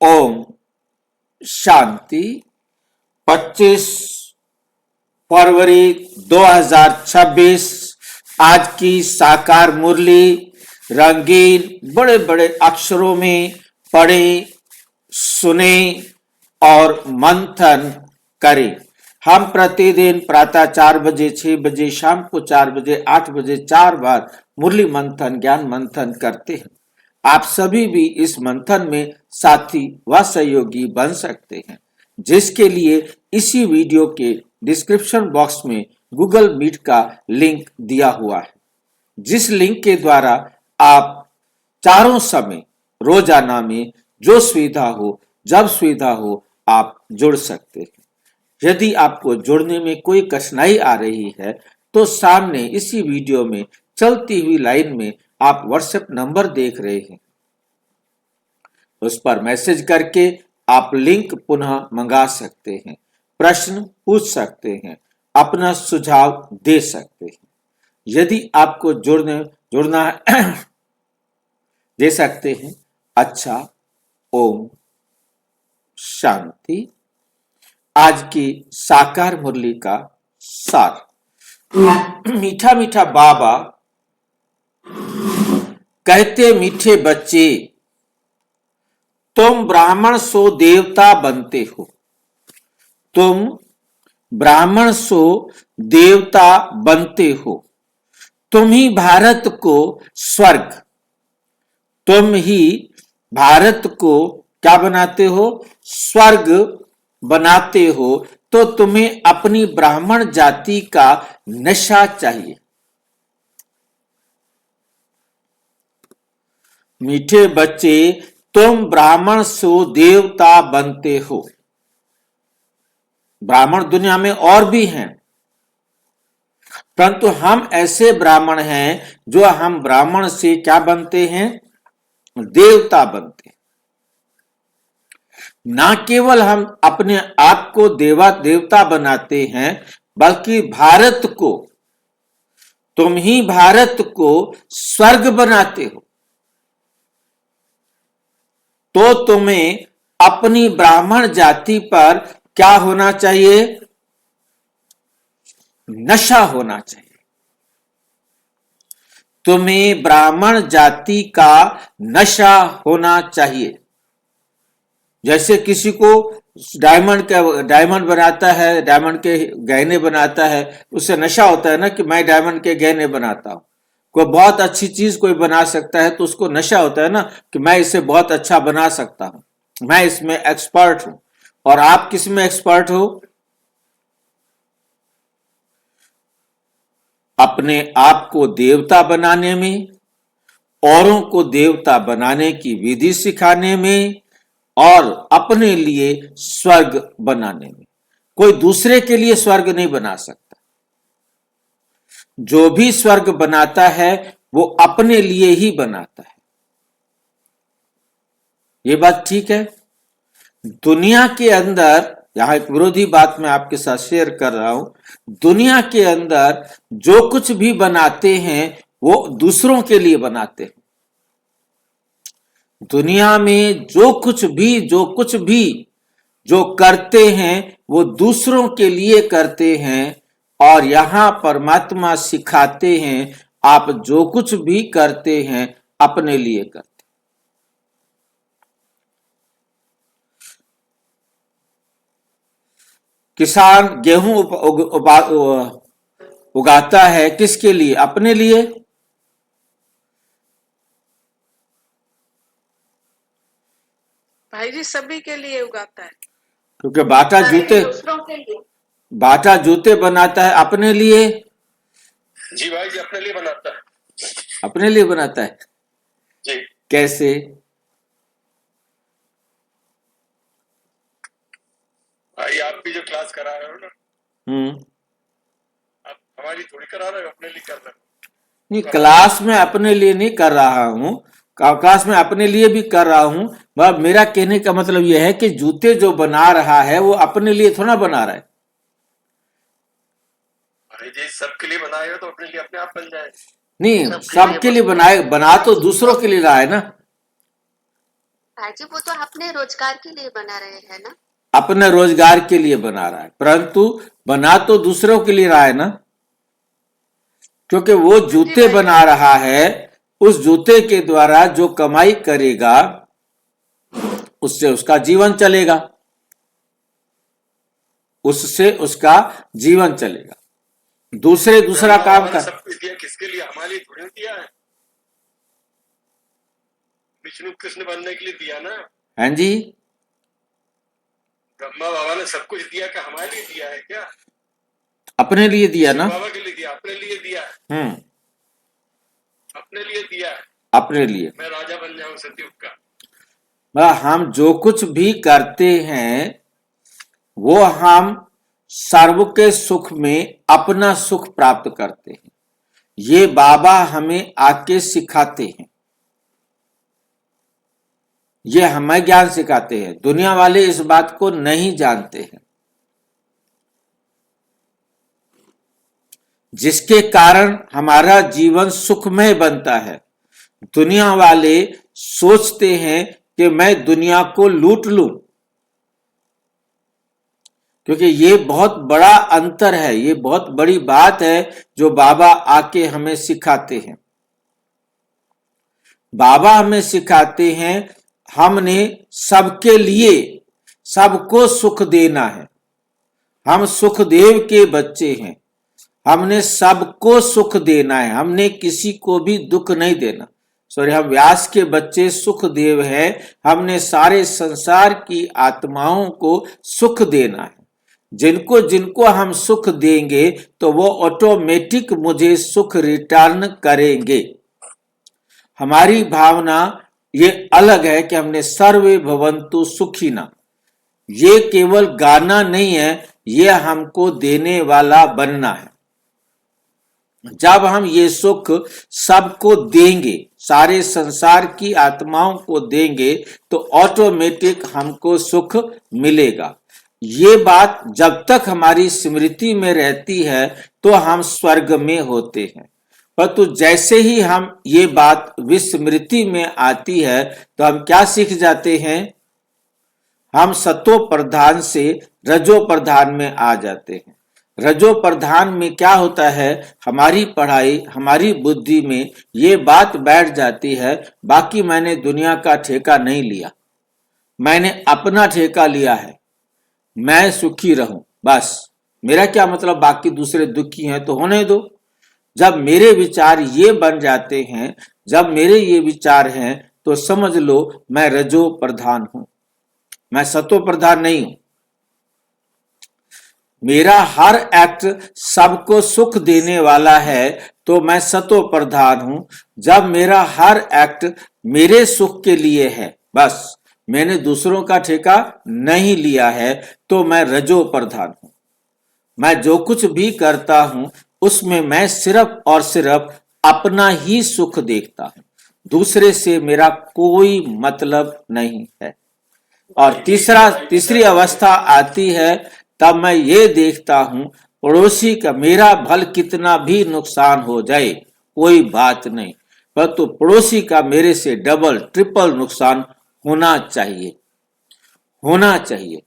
ओम शांति। 25 फरवरी 2026 आज की साकार मुरली रंगीन बड़े बड़े अक्षरों में पढ़े, सुने और मंथन करें। हम प्रतिदिन प्रातः 4 बजे, 6 बजे, शाम को 4 बजे, 8 बजे 4 बार मुरली मंथन, ज्ञान मंथन करते हैं। आप सभी भी इस मंथन में साथी व सहयोगी बन सकते हैं, जिसके लिए इसी वीडियो के डिस्क्रिप्शन बॉक्स में गूगल मीट का लिंक दिया हुआ है, जिस लिंक के द्वारा आप चारों समय रोजाना में जो सुविधा हो, जब सुविधा हो, आप जुड़ सकते हैं। यदि आपको जुड़ने में कोई कठिनाई आ रही है तो सामने इसी वीडियो में चलती हुई लाइन में आप व्हाट्सएप नंबर देख रहे हैं, उस पर मैसेज करके आप लिंक पुनः मंगा सकते हैं, प्रश्न पूछ सकते हैं, अपना सुझाव दे सकते हैं। यदि आपको जुड़ना दे सकते हैं। अच्छा, ओम शांति। आज की साकार मुरली का सार। मीठा मीठा बाबा कहते, मीठे बच्चे तुम ब्राह्मण सो देवता बनते हो। तुम ब्राह्मण सो देवता बनते हो। तुम ही भारत को स्वर्ग, तुम ही भारत को क्या बनाते हो? स्वर्ग बनाते हो। तो तुम्हें अपनी ब्राह्मण जाति का नशा चाहिए। मीठे बच्चे तुम ब्राह्मण सो देवता बनते हो। ब्राह्मण दुनिया में और भी हैं, परंतु हम ऐसे ब्राह्मण हैं जो हम ब्राह्मण से क्या बनते हैं? देवता बनते हैं। ना केवल हम अपने आप को देवता बनाते हैं, बल्कि भारत को, तुम ही भारत को स्वर्ग बनाते हो। तो तुम्हें अपनी ब्राह्मण जाति पर क्या होना चाहिए? नशा होना चाहिए। तुम्हें ब्राह्मण जाति का नशा होना चाहिए। जैसे किसी को डायमंड बनाता है, डायमंड के गहने बनाता है, उससे नशा होता है ना कि मैं डायमंड के गहने बनाता हूं। कोई बहुत अच्छी चीज कोई बना सकता है तो उसको नशा होता है ना कि मैं इसे बहुत अच्छा बना सकता हूं, मैं इसमें एक्सपर्ट हूं। और आप किस में एक्सपर्ट हो? अपने आप को देवता बनाने में, औरों को देवता बनाने की विधि सिखाने में, और अपने लिए स्वर्ग बनाने में। कोई दूसरे के लिए स्वर्ग नहीं बना सकता। जो भी स्वर्ग बनाता है वो अपने लिए ही बनाता है। ये बात ठीक है? दुनिया के अंदर, यहां एक विरोधी बात मैं आपके साथ शेयर कर रहा हूं, दुनिया के अंदर जो कुछ भी बनाते हैं वो दूसरों के लिए बनाते हैं। दुनिया में जो कुछ भी जो करते हैं वो दूसरों के लिए करते हैं। और यहां परमात्मा सिखाते हैं, आप जो कुछ भी करते हैं अपने लिए करते हैं। किसान गेहूं उगाता है किसके लिए? अपने लिए। भाई जी सभी के लिए उगाता है, क्योंकि बाटा जूते बनाता है अपने लिए। जी भाई जी, अपने लिए बनाता है। अपने लिए बनाता है जी। कैसे? भाई आप भी जो क्लास करा रहे हो ना, आप हमारी थोड़ी करा रहे हो, अपने लिए कर रहे हो। नहीं, क्लास में अपने लिए नहीं कर रहा हूं, क्लास में अपने लिए भी कर रहा हूं। वह मेरा कहने का मतलब यह है कि जूते जो बना रहा है वो अपने लिए थोड़ा बना रहा है। भाई जी सबके लिए बनाए हो तो अपने लिए अपने आप बन जाए। नहीं, सबके लिए बना तो दूसरों के लिए रहा है ना। भाईजी वो तो अपने रोजगार के लिए बना रहे हैं ना। अपने रोजगार के लिए बना रहा है, परंतु बना तो दूसरों के लिए रहा है ना, क्योंकि वो जूते भाई बना रहा है, उस जूते के द्वारा जो कमाई करेगा उससे उसका जीवन चलेगा, उससे उसका जीवन चलेगा। दूसरा काम भगवान कर। सब कुछ दिया किसके लिए? हमारे लिए थोड़ी दिया है। विष्णु कृष्ण बनने के लिए दिया ना। हाँ जी, ब्रह्मा बाबा ने सब कुछ दिया, क्या हमारे लिए दिया है क्या? अपने लिए दिया शिव ना। बाबा के लिए दिया, अपने लिए दिया है। अपने लिए दिया है। अपने लिए। मैं राजा बन जाऊं सतयुग का। हम जो कुछ भी करते हैं वो हम सर्व के सुख में अपना सुख प्राप्त करते हैं। ये बाबा हमें आके सिखाते हैं, ये हमें ज्ञान सिखाते हैं। दुनिया वाले इस बात को नहीं जानते हैं, जिसके कारण हमारा जीवन सुखमय बनता है। दुनिया वाले सोचते हैं कि मैं दुनिया को लूट लूं, क्योंकि ये बहुत बड़ा अंतर है, ये बहुत बड़ी बात है जो बाबा आके हमें सिखाते हैं। बाबा हमें सिखाते हैं हमने सबके लिए सबको सुख देना है। हम सुखदेव के बच्चे हैं, हमने सबको सुख देना है, हमने किसी को भी दुख नहीं देना। सॉरी, हम व्यास के बच्चे सुखदेव हैं, हमने सारे संसार की आत्माओं को सुख देना है। जिनको जिनको हम सुख देंगे तो वो ऑटोमेटिक मुझे सुख रिटर्न करेंगे। हमारी भावना ये अलग है कि हमने सर्वे भवन्तु सुखिना, ये केवल गाना नहीं है, ये हमको देने वाला बनना है। जब हम ये सुख सबको देंगे, सारे संसार की आत्माओं को देंगे, तो ऑटोमेटिक हमको सुख मिलेगा। ये बात जब तक हमारी स्मृति में रहती है तो हम स्वर्ग में होते हैं, परंतु जैसे ही हम ये बात विस्मृति में आती है तो हम क्या सीख जाते हैं? हम सतो प्रधान से रजो प्रधान में आ जाते हैं। रजो प्रधान में क्या होता है? हमारी पढ़ाई, हमारी बुद्धि में ये बात बैठ जाती है, बाकी मैंने दुनिया का ठेका नहीं लिया, मैंने अपना ठेका लिया है, मैं सुखी रहूं बस। मेरा क्या मतलब, बाकी दूसरे दुखी हैं तो होने दो। जब मेरे विचार ये बन जाते हैं, जब मेरे ये विचार हैं, तो समझ लो मैं रजो प्रधान हूं, मैं सतो प्रधान नहीं हूं। मेरा हर एक्ट सबको सुख देने वाला है तो मैं सतो प्रधान हूं। जब मेरा हर एक्ट मेरे सुख के लिए है, बस मैंने दूसरों का ठेका नहीं लिया है, तो मैं रजो प्रधान हूं। मैं जो कुछ भी करता हूं उसमें मैं सिर्फ और सिर्फ अपना ही सुख देखता हूं, दूसरे से मेरा कोई मतलब नहीं है। और तीसरी अवस्था आती है, तब मैं ये देखता हूं पड़ोसी का मेरा भल कितना भी नुकसान हो जाए कोई बात नहीं, परंतु पड़ोसी का मेरे से डबल ट्रिपल नुकसान होना चाहिए, होना चाहिए।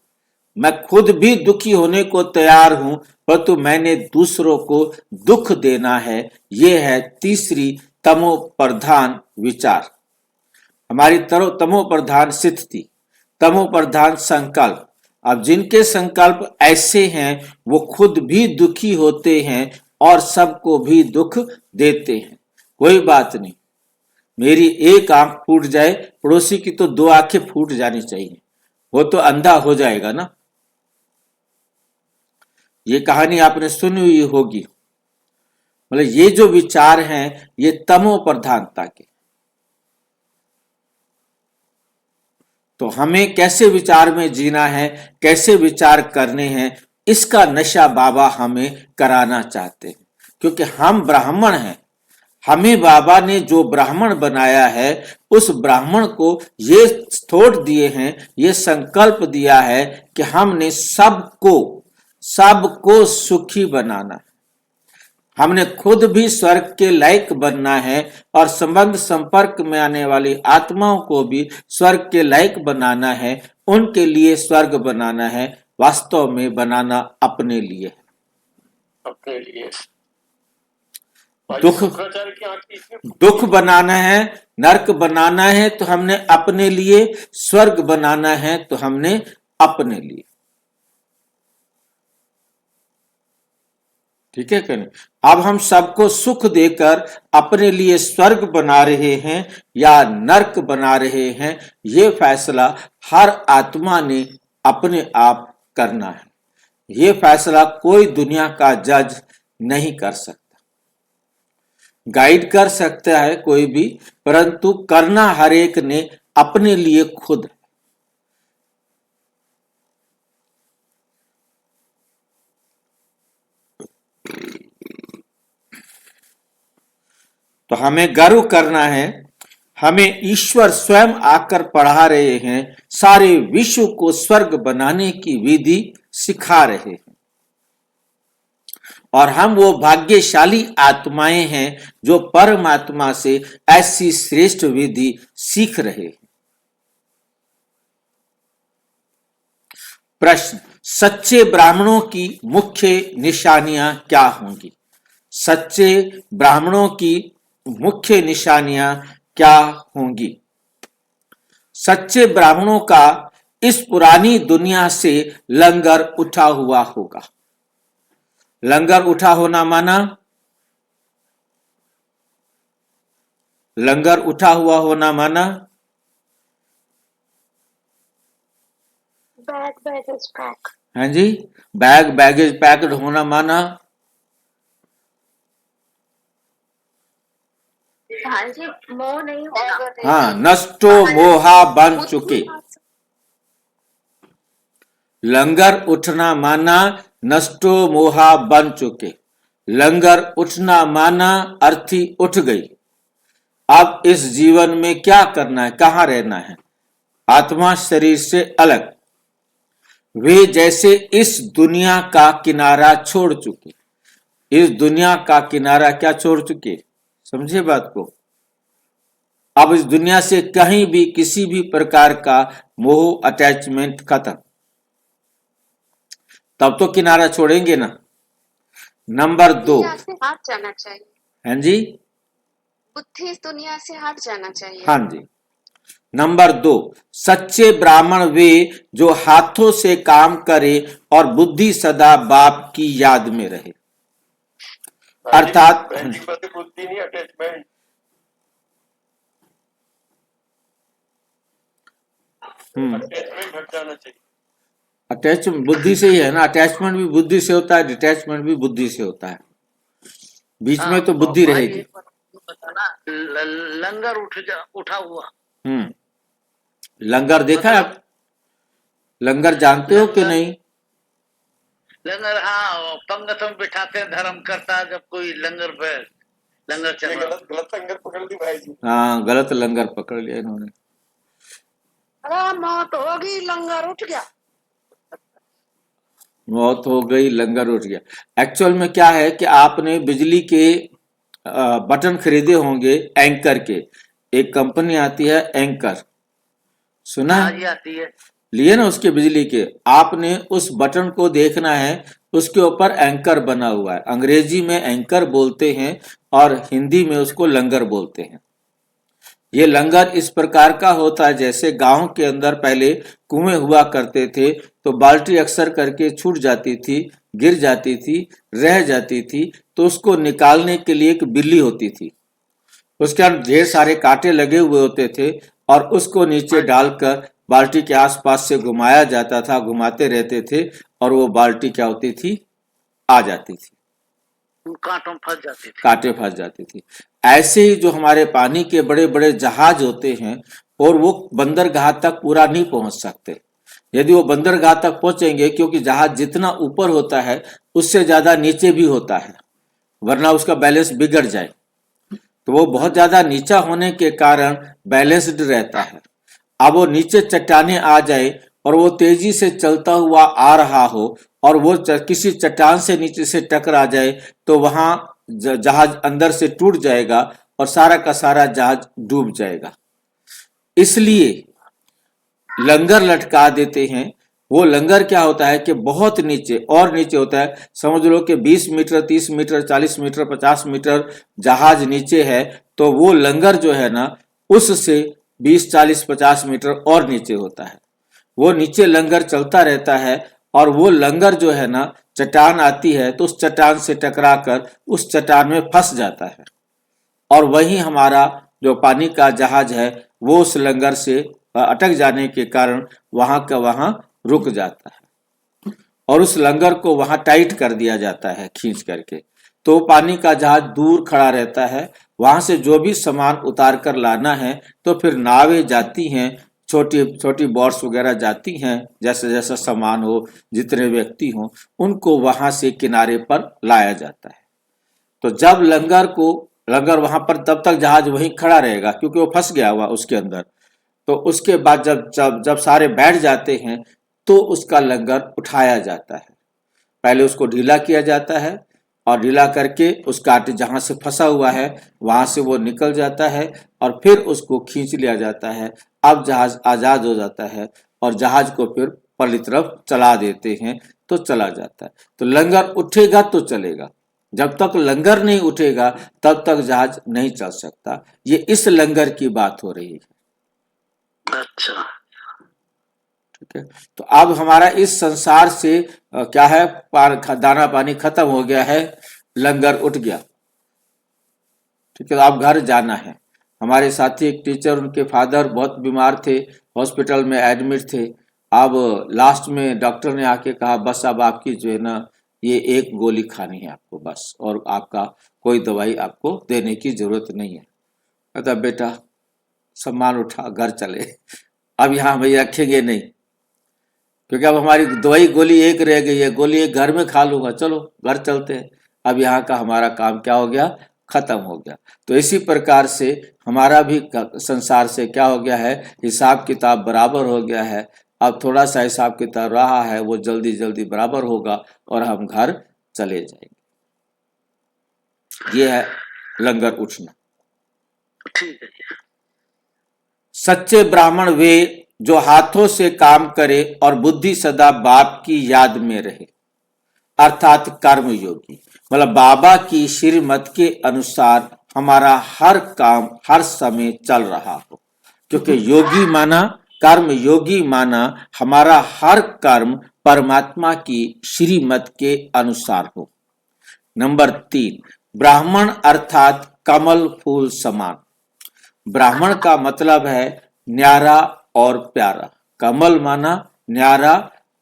मैं खुद भी दुखी होने को तैयार हूं, परंतु मैंने दूसरों को दुख देना है। यह है तीसरी तमो प्रधान विचार, हमारी तमो प्रधान स्थिति, तमो प्रधान संकल्प। अब जिनके संकल्प ऐसे हैं वो खुद भी दुखी होते हैं और सबको भी दुख देते हैं। कोई बात नहीं, मेरी एक आंख फूट जाए, पड़ोसी की तो दो आंखें फूट जानी चाहिए, वो तो अंधा हो जाएगा ना। ये कहानी आपने सुनी हुई होगी। मतलब ये जो विचार हैं ये तमो प्रधानता के। तो हमें कैसे विचार में जीना है, कैसे विचार करने हैं, इसका नशा बाबा हमें कराना चाहते हैं, क्योंकि हम ब्राह्मण हैं। हमें बाबा ने जो ब्राह्मण बनाया है, उस ब्राह्मण को ये थोट दिए हैं, ये संकल्प दिया है कि हमने सबको सुखी बनाना है। हमने खुद भी स्वर्ग के लायक बनना है और संबंध संपर्क में आने वाली आत्माओं को भी स्वर्ग के लायक बनाना है, उनके लिए स्वर्ग बनाना है, वास्तव में बनाना अपने लिए। अपने लिए दुख शुक्राचार्य की आंख इसमें दुख बनाना है, नरक बनाना है तो हमने अपने लिए, स्वर्ग बनाना है तो हमने अपने लिए। ठीक है कि नहीं? अब हम सबको सुख देकर अपने लिए स्वर्ग बना रहे हैं या नरक बना रहे हैं, ये फैसला हर आत्मा ने अपने आप करना है। ये फैसला कोई दुनिया का जज नहीं कर सकता। गाइड कर सकता है कोई भी, परंतु करना हर एक ने अपने लिए खुद। तो हमें गर्व करना है, हमें ईश्वर स्वयं आकर पढ़ा रहे हैं, सारे विश्व को स्वर्ग बनाने की विधि सिखा रहे हैं। और हम वो भाग्यशाली आत्माएं हैं जो परमात्मा से ऐसी श्रेष्ठ विधि सीख रहे हैं। प्रश्न, सच्चे ब्राह्मणों की मुख्य निशानियां क्या होंगी? सच्चे ब्राह्मणों की मुख्य निशानियां क्या होंगी? सच्चे ब्राह्मणों का इस पुरानी दुनिया से लंगर उठा हुआ होगा। लंगर उठा होना माना, लंगर उठा हुआ होना माना बैग बैगेज पैक। हाँ जी, बैग बैगेज पैक्ड होना माना हाँ जी, मोह नहीं होना। हाँ, नष्टो मोहा बन चुके। लंगर उठना माना नष्टो मोहा बन चुके। लंगर उठना माना अर्थी उठ गई। अब इस जीवन में क्या करना है, कहाँ रहना है? आत्मा शरीर से अलग। वे जैसे इस दुनिया का किनारा छोड़ चुके। इस दुनिया का किनारा क्या छोड़ चुके? समझे बात को? अब इस दुनिया से कहीं भी किसी भी प्रकार का मोह अटैचमेंट खत्म। तब तो किनारा छोड़ेंगे ना। नंबर 2, दुनिया से हट जाना चाहिए। हाँ जी, बुद्धि इस दुनिया से हट जाना चाहिए। हाँ जी। नंबर 2, सच्चे ब्राह्मण वे जो हाथों से काम करे और बुद्धि सदा बाप की याद में रहे। अर्थात बुद्धि नहीं, अटैचमेंट। अटैचमेंट हट जाना चाहिए। अटैचमेंट बुद्धि से ही है ना। अटैचमेंट भी बुद्धि से होता है, डिटैचमेंट भी बुद्धि से होता है। बीच में तो बुद्धि रहेगी। लंगर उठा हुआ। लंगर देखा है आप? लंगर जानते हो कि नहीं? लंगर, हाँ, पंगत में बिठाते हैं धर्म करता है। जब कोई लंगर पे लंगर चल रहा, गलत लंगर पकड़ ली भाई जी। हाँ, गलत लंगर पकड़ लिया इन्होंने। अरे मौत होगी, लंगर उठ गया। मौत हो गई, लंगर उठ गया। एक्चुअल में क्या है कि आपने बिजली के बटन खरीदे होंगे एंकर के। एक कंपनी आती है एंकर, सुना है? आज आती है। लिए ना उसके बिजली के। आपने उस बटन को देखना है, उसके ऊपर एंकर बना हुआ है। अंग्रेजी में एंकर बोलते हैं और हिंदी में उसको लंगर बोलते हैं। ये लंगर इस प्रकार का होता है जैसे गांव के अंदर पहले कुएं हुआ करते थे, तो बाल्टी अक्सर करके छूट जाती थी, गिर जाती थी, रह जाती थी, तो उसको निकालने के लिए एक बिल्ली होती थी। उसके अंदर ढेर सारे कांटे लगे हुए होते थे और उसको नीचे डालकर बाल्टी के आसपास से घुमाया जाता था, घुमाते रहते थे और वो बाल्टी क्या होती थी, आ जाती थी, कांटों फंस जाती थी, कांटे फंस जाती थी। ऐसे ही जो हमारे पानी के बड़े बड़े जहाज होते हैं और वो बंदरगाह तक पूरा नहीं पहुंच सकते। यदि वो बंदरगाह तक पहुंचेंगे, क्योंकि जहाज जितना ऊपर होता है उससे ज्यादा नीचे भी होता है, वरना उसका बैलेंस बिगड़ जाए। तो वो बहुत ज्यादा नीचा होने के कारण बैलेंस्ड रहता है। अब वो नीचे चट्टाने आ जाए और वो तेजी से चलता हुआ आ रहा हो और वो किसी चट्टान से नीचे से टकरा जाए तो वहां जहाज अंदर से टूट जाएगा और सारा का सारा जहाज डूब जाएगा। इसलिए लंगर लटका देते हैं। वो लंगर क्या होता है कि बहुत नीचे और नीचे होता है, समझ लो कि 20 मीटर, 30 मीटर, 40 मीटर, 50 मीटर जहाज नीचे है, तो वो लंगर जो है ना उससे 20, 40, 50 मीटर और नीचे होता है। वो नीचे लंगर चलता रहता है और वो लंगर जो है ना, चट्टान आती है तो उस चट्टान से टकराकर उस चट्टान में फंस जाता है और वहीं हमारा जो पानी का जहाज है वो उस लंगर से अटक जाने के कारण वहां का वहां रुक जाता है और उस लंगर को वहां टाइट कर दिया जाता है खींच करके। तो पानी का जहाज दूर खड़ा रहता है, वहां से जो भी सामान उतार कर लाना है तो फिर नावें जाती हैं, छोटी छोटी बोट्स वगैरह जाती हैं, जैसे जैसा सामान हो, जितने व्यक्ति हों उनको वहां से किनारे पर लाया जाता है। तो जब लंगर वहां पर, तब तक जहाज वहीं खड़ा रहेगा क्योंकि वो फंस गया हुआ उसके अंदर। तो उसके बाद जब जब जब सारे बैठ जाते हैं तो उसका लंगर उठाया जाता है। पहले उसको ढीला किया जाता है और ढीला करके उसका जहां से फंसा हुआ है वहां से वो निकल जाता है और फिर उसको खींच लिया जाता है। अब जहाज आजाद हो जाता है और जहाज को फिर परली तरफ चला देते हैं तो चला जाता है। तो लंगर उठेगा तो चलेगा, जब तक लंगर नहीं उठेगा तब तक जहाज नहीं चल सकता। ये इस लंगर की बात हो रही है। अच्छा, ठीक है। तो अब हमारा इस संसार से क्या है, दाना पानी खत्म हो गया है, लंगर उठ गया। ठीक है। अब घर जाना है। हमारे साथी एक टीचर, उनके फादर बहुत बीमार थे, हॉस्पिटल में एडमिट थे। अब लास्ट में डॉक्टर ने आके कहा बस अब आपकी जो है ना ये एक गोली खानी है आपको बस, और आपका कोई दवाई आपको देने की जरूरत नहीं है। कहता बेटा सामान उठा घर चले, अब यहाँ भाई रखेंगे नहीं क्योंकि अब हमारी दवाई गोली एक रह गई है, गोली एक घर में खा लूंगा, चलो घर चलते हैं। अब यहाँ का हमारा काम क्या हो गया, खत्म हो गया। तो इसी प्रकार से हमारा भी संसार से क्या हो गया है, हिसाब किताब बराबर हो गया है। अब थोड़ा सा हिसाब किताब रहा है वो जल्दी जल्दी बराबर होगा और हम घर चले जाएंगे। ये है लंगर उठना। ठीक है। सच्चे ब्राह्मण वे जो हाथों से काम करे और बुद्धि सदा बाप की याद में रहे, अर्थात कर्म योगी। मतलब बाबा की श्रीमत के अनुसार हमारा हर काम हर समय चल रहा हो, क्योंकि योगी माना, कर्म योगी माना हमारा हर कर्म परमात्मा की श्रीमत के अनुसार हो। नंबर 3, ब्राह्मण अर्थात कमल फूल समान। ब्राह्मण का मतलब है न्यारा और प्यारा। कमल माना न्यारा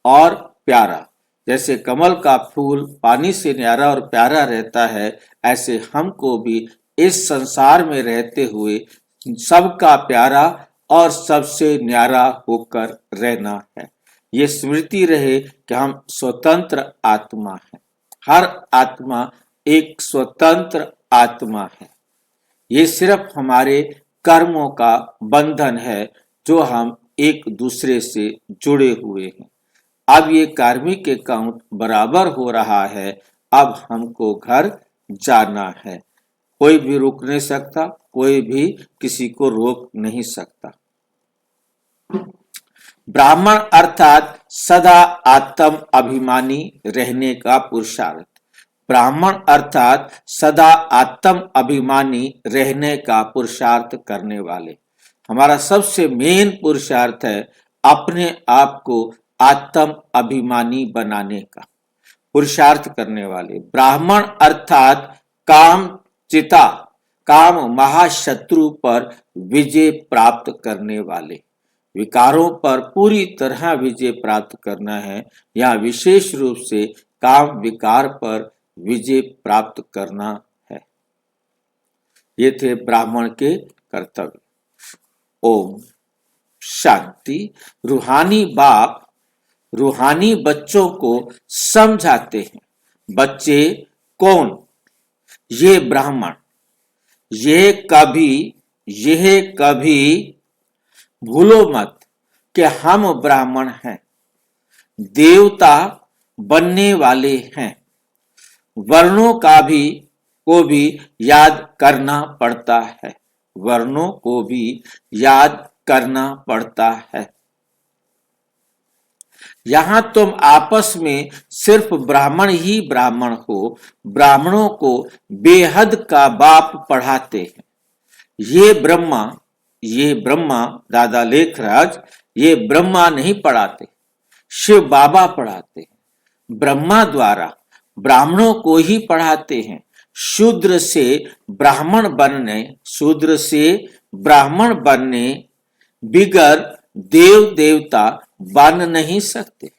और प्यारा। जैसे कमल का फूल पानी से न्यारा और प्यारा रहता है, ऐसे हमको भी इस संसार में रहते हुए सबका प्यारा और सबसे न्यारा होकर रहना है। ये स्मृति रहे कि हम स्वतंत्र आत्मा हैं। हर आत्मा एक स्वतंत्र आत्मा है। ये सिर्फ हमारे कर्मों का बंधन है जो हम एक दूसरे से जुड़े हुए हैं। अब ये कार्मिक अकाउंट बराबर हो रहा है, अब हमको घर जाना है। कोई भी रोक नहीं सकता, कोई भी किसी को रोक नहीं सकता। ब्राह्मण अर्थात सदा आत्म अभिमानी रहने का पुरुषार्थ। ब्राह्मण अर्थात सदा आत्म अभिमानी रहने का पुरुषार्थ करने वाले। हमारा सबसे मेन पुरुषार्थ है अपने आप को आत्म अभिमानी बनाने का पुरुषार्थ करने वाले। ब्राह्मण अर्थात काम चिता, काम महाशत्रु पर विजय प्राप्त करने वाले। विकारों पर पूरी तरह विजय प्राप्त करना है, या विशेष रूप से काम विकार पर विजय प्राप्त करना है। ये थे ब्राह्मण के कर्तव्य। ओम शांति। रूहानी बाप रूहानी बच्चों को समझाते हैं। बच्चे कौन? ये ब्राह्मण। यह कभी भूलो मत कि हम ब्राह्मण हैं, देवता बनने वाले हैं। वर्णों का भी को भी याद करना पड़ता है, वर्णों को भी याद करना पड़ता है। यहां तुम आपस में सिर्फ ब्राह्मण ही ब्राह्मण हो, ब्राह्मणों को बेहद का बाप पढ़ाते हैं। ये ब्रह्मा दादा लेखराज, ये ब्रह्मा नहीं पढ़ाते, शिव बाबा पढ़ाते हैं। ब्रह्मा द्वारा ब्राह्मणों को ही पढ़ाते हैं। शूद्र से ब्राह्मण बनने बिगर देव देवता बन नहीं सकते।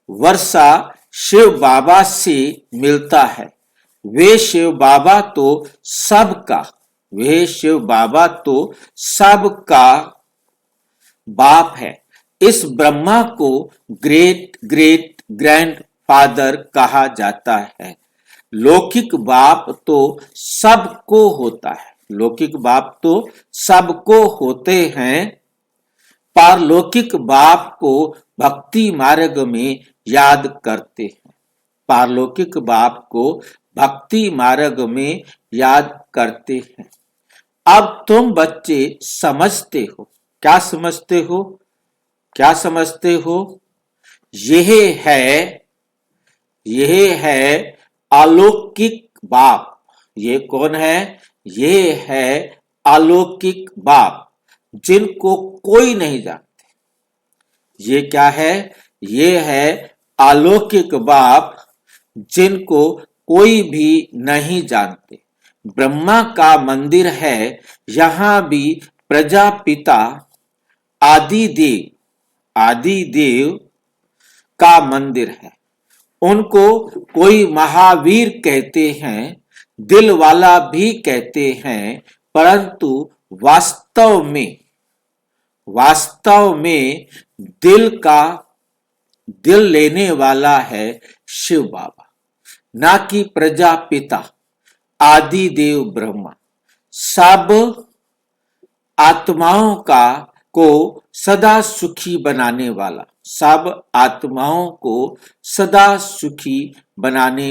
वर्षा शिव बाबा से मिलता है। वे शिव बाबा तो सबका बाप है। इस ब्रह्मा को ग्रेट ग्रेट ग्रैंड फादर कहा जाता है। लौकिक बाप तो सबको होते हैं। पारलौकिक बाप को भक्ति मार्ग में याद करते हैं। अब तुम बच्चे समझते हो। क्या समझते हो? यह है अलौकिक बाप। ये कौन है? ये है अलौकिक बाप, जिनको कोई नहीं जानते। ये क्या है? ये है अलौकिक बाप, जिनको कोई भी नहीं जानते। ब्रह्मा का मंदिर है, यहां भी प्रजापिता आदिदेव का मंदिर है। उनको कोई महावीर कहते हैं, दिल वाला भी कहते हैं, परंतु वास्तव में दिल लेने वाला है शिव बाबा, ना कि प्रजापिता आदिदेव ब्रह्मा। सब आत्माओं को सदा सुखी बनाने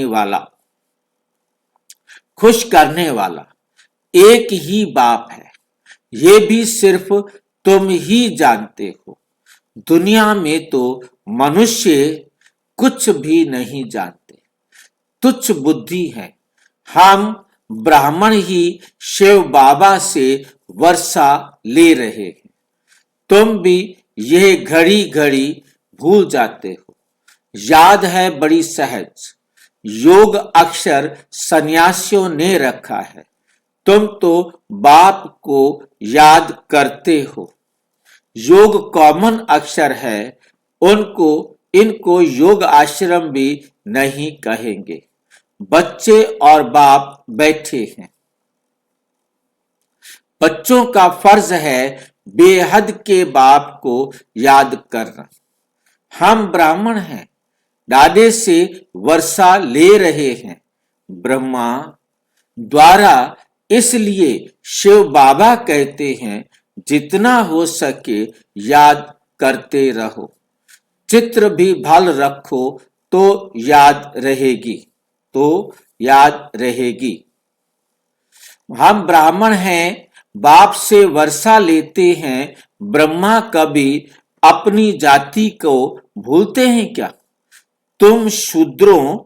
वाला, खुश करने वाला एक ही बाप है। ये भी सिर्फ तुम ही जानते हो। दुनिया में तो मनुष्य कुछ भी नहीं जानते, तुच्छ बुद्धि है। हम ब्राह्मण ही शिव बाबा से वर्षा ले रहे हैं। तुम भी यह घड़ी घड़ी भूल जाते हो। याद है बड़ी सहज। योग अक्षर सन्यासियों ने रखा है। तुम तो बाप को याद करते हो। योग कॉमन अक्षर है। इनको योग आश्रम भी नहीं कहेंगे। बच्चे और बाप बैठे हैं। बच्चों का फर्ज है बेहद के बाप को याद करना। हम ब्राह्मण हैं, दादे से वर्षा ले रहे हैं ब्रह्मा द्वारा। इसलिए शिव बाबा कहते हैं, जितना हो सके याद करते रहो। चित्र भी भल रखो तो याद रहेगी। हम ब्राह्मण हैं, बाप से वर्षा लेते हैं। ब्रह्मा कभी अपनी जाति को भूलते हैं क्या? तुम शूद्रों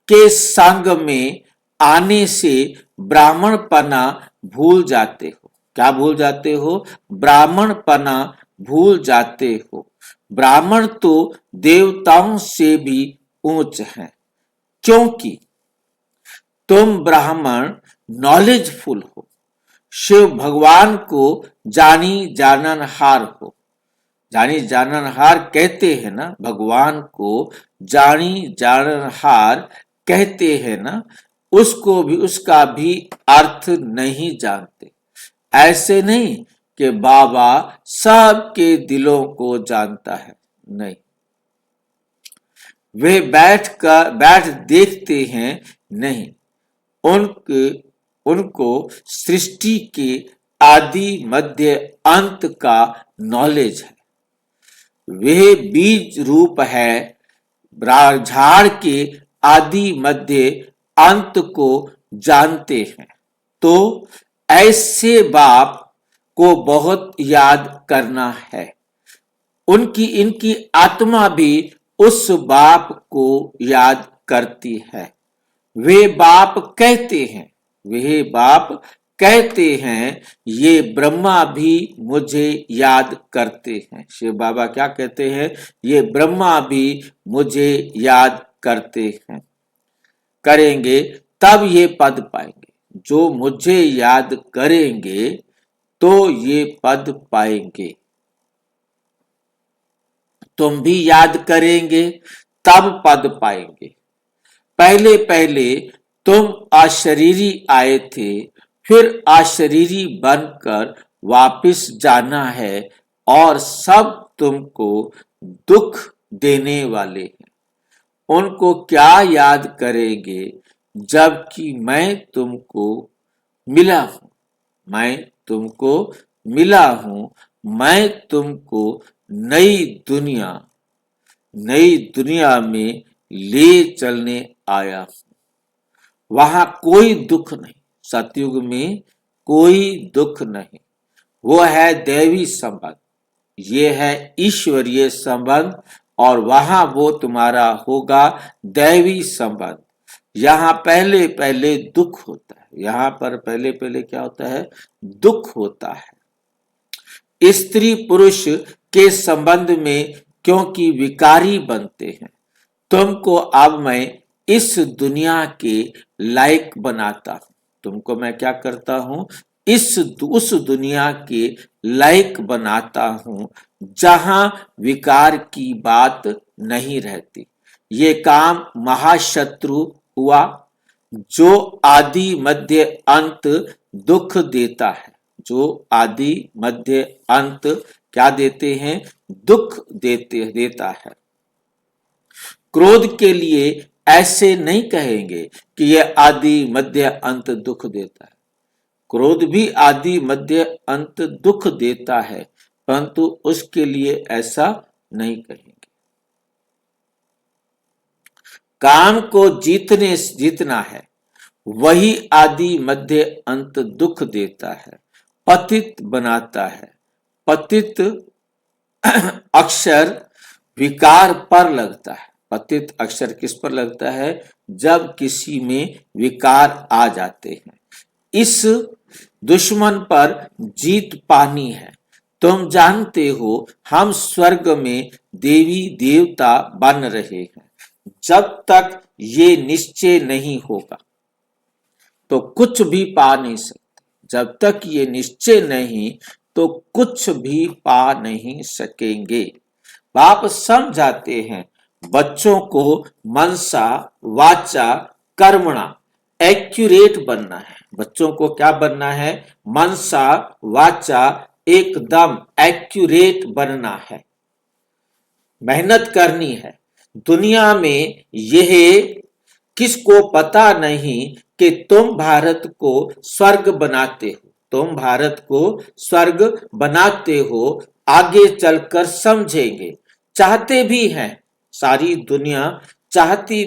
के संग में आने से ब्राह्मणपना भूल जाते हो। क्या भूल जाते हो? ब्राह्मणपना भूल जाते हो। ब्राह्मण तो देवताओं से भी ऊंच हैं, क्योंकि तुम ब्राह्मण नॉलेजफुल हो। शिव भगवान को जानी जाननहार कहते हैं ना। भगवान को जानी जाननहार कहते हैं ना। उसका भी अर्थ नहीं जानते। ऐसे नहीं कि बाबा सबके दिलों को जानता है, नहीं। वे बैठ देखते हैं, नहीं। उनको सृष्टि के आदि मध्य अंत का नॉलेज है। वे बीज रूप है। झाड़ के आदि मध्य अंत को जानते हैं। तो ऐसे बाप को बहुत याद करना है। इनकी आत्मा भी उस बाप को याद करती है। वे बाप कहते हैं ये ब्रह्मा भी मुझे याद करते हैं। शिव बाबा क्या कहते हैं? ये ब्रह्मा भी मुझे याद करते हैं, करेंगे तब ये पद पाएंगे। जो मुझे याद करेंगे तो ये पद पाएंगे। तुम भी याद करेंगे तब पद पाएंगे। पहले पहले तुम अशरीरी आए थे, फिर अशरीरी बनकर वापस जाना है और सब तुमको दुख देने वाले हैं। उनको क्या याद करेंगे जबकि मैं तुमको मिला हूं। मैं तुमको नई दुनिया में ले चलने आया हूं। वहां कोई दुख नहीं, सतयुग में कोई दुख नहीं। वो है दैवी संबंध, ये है ईश्वरीय संबंध, और वहां वो तुम्हारा होगा दैवी संबंध। यहाँ पहले पहले दुख होता है। यहाँ पर पहले पहले क्या होता है? दुख होता है। स्त्री पुरुष के संबंध में क्योंकि विकारी बनते हैं। तुमको अब मैं इस दुनिया के लायक बनाता हूं। तुमको मैं क्या करता हूं? उस दुनिया के लायक बनाता हूं जहां विकार की बात नहीं रहती। ये काम महाशत्रु हुआ जो आदि मध्य अंत दुख देता है। जो आदि मध्य अंत क्या देते हैं? दुख देता है। क्रोध के लिए ऐसे नहीं कहेंगे कि यह आदि मध्य अंत दुख देता है। क्रोध भी आदि मध्य अंत दुख देता है, परंतु उसके लिए ऐसा नहीं कहेंगे। काम को जीतना है, वही आदि मध्य अंत दुख देता है, पतित बनाता है। पतित अक्षर विकार पर लगता है। पतित अक्षर किस पर लगता है? जब किसी में विकार आ जाते हैं। इस दुश्मन पर जीत पानी है। तुम जानते हो हम स्वर्ग में देवी देवता बन रहे हैं। जब तक ये निश्चय नहीं होगा तो कुछ भी पा नहीं सकते। जब तक ये निश्चय नहीं तो कुछ भी पा नहीं सकेंगे। बाप समझाते हैं बच्चों को मनसा वाचा कर्मणा एक्यूरेट बनना है। बच्चों को क्या बनना है? मनसा वाचा एकदम एक्यूरेट बनना है। मेहनत करनी है। दुनिया में यह किसको पता नहीं कि तुम भारत को स्वर्ग बनाते हो। तुम भारत को स्वर्ग बनाते हो। आगे चलकर समझेंगे। चाहते भी हैं, सारी दुनिया चाहते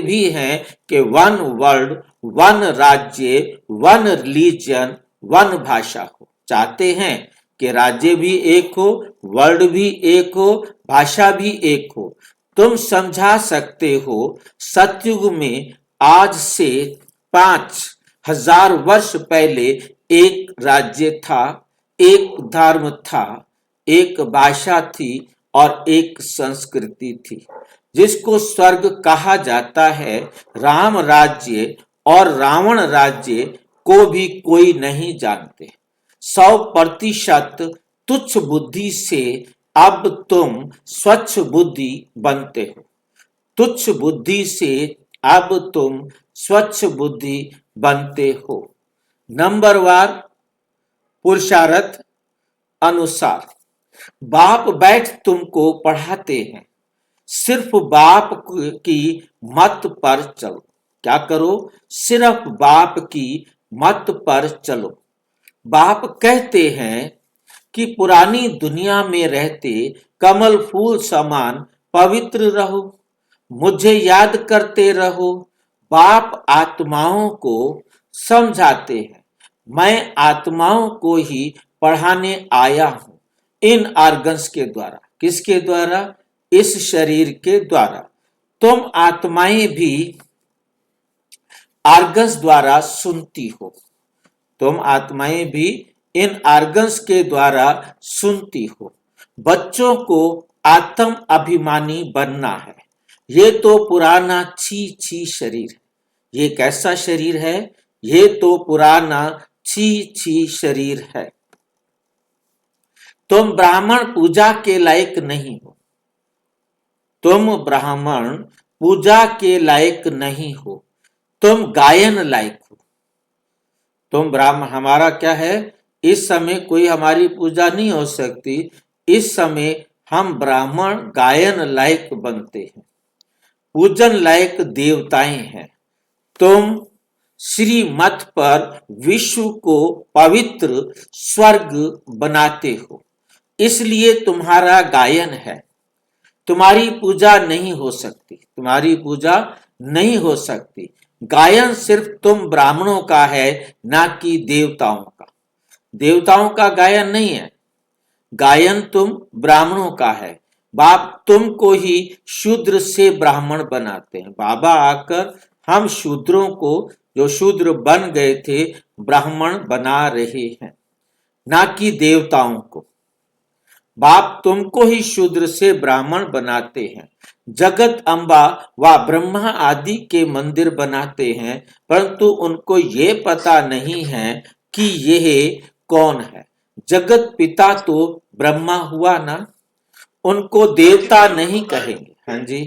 भी हैं कि वन वर्ल्ड, वन राज्य, वन रिलीजन, वन भाषा हो। चाहते हैं कि राज्य भी एक हो, वर्ल्ड भी एक हो, भाषा भी एक हो। तुम समझा सकते हो सतयुग में आज से 5000 वर्ष पहले एक राज्य था, एक धर्म था, एक भाषा थी और एक संस्कृति थी, जिसको स्वर्ग कहा जाता है। राम राज्य और रावण राज्य को भी कोई नहीं जानते। 100% तुच्छ बुद्धि से अब तुम स्वच्छ बुद्धि बनते हो। तुच्छ बुद्धि से अब तुम स्वच्छ बुद्धि बनते हो। नंबरवार पुरुषार्थ अनुसार बाप बैठ तुमको पढ़ाते हैं। सिर्फ बाप की मत पर चलो। क्या करो? सिर्फ बाप की मत पर चलो। बाप कहते हैं कि पुरानी दुनिया में रहते कमल फूल समान पवित्र रहो, मुझे याद करते रहो, बाप आत्माओं को समझाते हैं। मैं आत्माओं को ही पढ़ाने आया हूं इन आर्गन्स के द्वारा। किसके द्वारा? इस शरीर के द्वारा। तुम आत्माएं भी आर्गन्स द्वारा सुनती हो। तुम आत्माएं भी इन आर्गन्स के द्वारा सुनती हो। बच्चों को आत्म अभिमानी बनना है। ये तो पुराना छी छी शरीर है। ये कैसा शरीर है? ये तो पुराना छी छी शरीर है। तुम ब्राह्मण पूजा के लायक नहीं हो। तुम ब्राह्मण पूजा के लायक नहीं हो। तुम गायन लायक हो। तुम ब्राह्मण, हमारा क्या है, इस समय कोई हमारी पूजा नहीं हो सकती। इस समय हम ब्राह्मण गायन लायक बनते हैं, पूजन लायक देवताएं हैं। तुम श्रीमत पर विश्व को पवित्र स्वर्ग बनाते हो, इसलिए तुम्हारा गायन है। तुम्हारी पूजा नहीं हो सकती। तुम्हारी पूजा नहीं हो सकती। गायन सिर्फ तुम ब्राह्मणों का है, ना कि देवताओं का। देवताओं का गायन नहीं है। गायन तुम ब्राह्मणों का है। बाप तुमको ही शूद्र से ब्राह्मण बनाते हैं। बाबा आकर हम शूद्रों को, जो शूद्र बन गए थे, ब्राह्मण बना रहे हैं, ना कि देवताओं को। बाप तुमको ही शूद्र से ब्राह्मण बनाते हैं। जगत अम्बा व ब्रह्मा आदि के मंदिर बनाते हैं, परंतु उनको ये पता नहीं है कि यह कौन है। जगत पिता तो ब्रह्मा हुआ ना। उनको देवता नहीं कहेंगे। हाँ जी,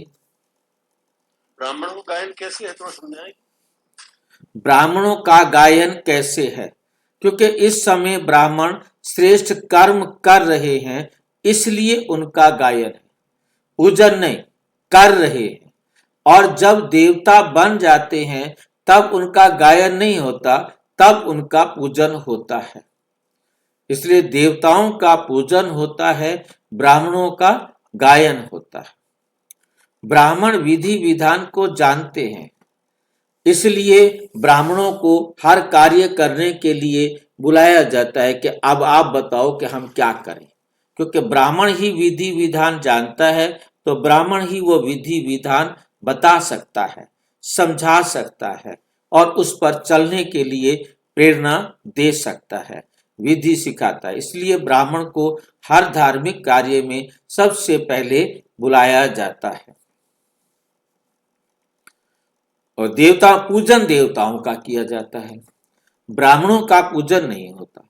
ब्राह्मणों को गायन कैसे है, थोड़ा समझाएं। ब्राह्मणों का गायन कैसे है? क्योंकि इस समय ब्राह्मण श्रेष्ठ कर्म कर रहे हैं, इसलिए उनका गायन है। पूजन नहीं, कर रहे हैं। और जब देवता बन जाते हैं तब उनका गायन नहीं होता, तब उनका पूजन होता है। इसलिए देवताओं का पूजन होता है, ब्राह्मणों का गायन होता है। ब्राह्मण विधि विधान को जानते हैं, इसलिए ब्राह्मणों को हर कार्य करने के लिए बुलाया जाता है कि अब आप बताओ कि हम क्या करें। क्योंकि ब्राह्मण ही विधि विधान जानता है, तो ब्राह्मण ही वो विधि विधान बता सकता है, समझा सकता है और उस पर चलने के लिए प्रेरणा दे सकता है, विधि सिखाता है। इसलिए ब्राह्मण को हर धार्मिक कार्य में सबसे पहले बुलाया जाता है। और देवता पूजन देवताओं का किया जाता है, ब्राह्मणों का पूजन नहीं होता।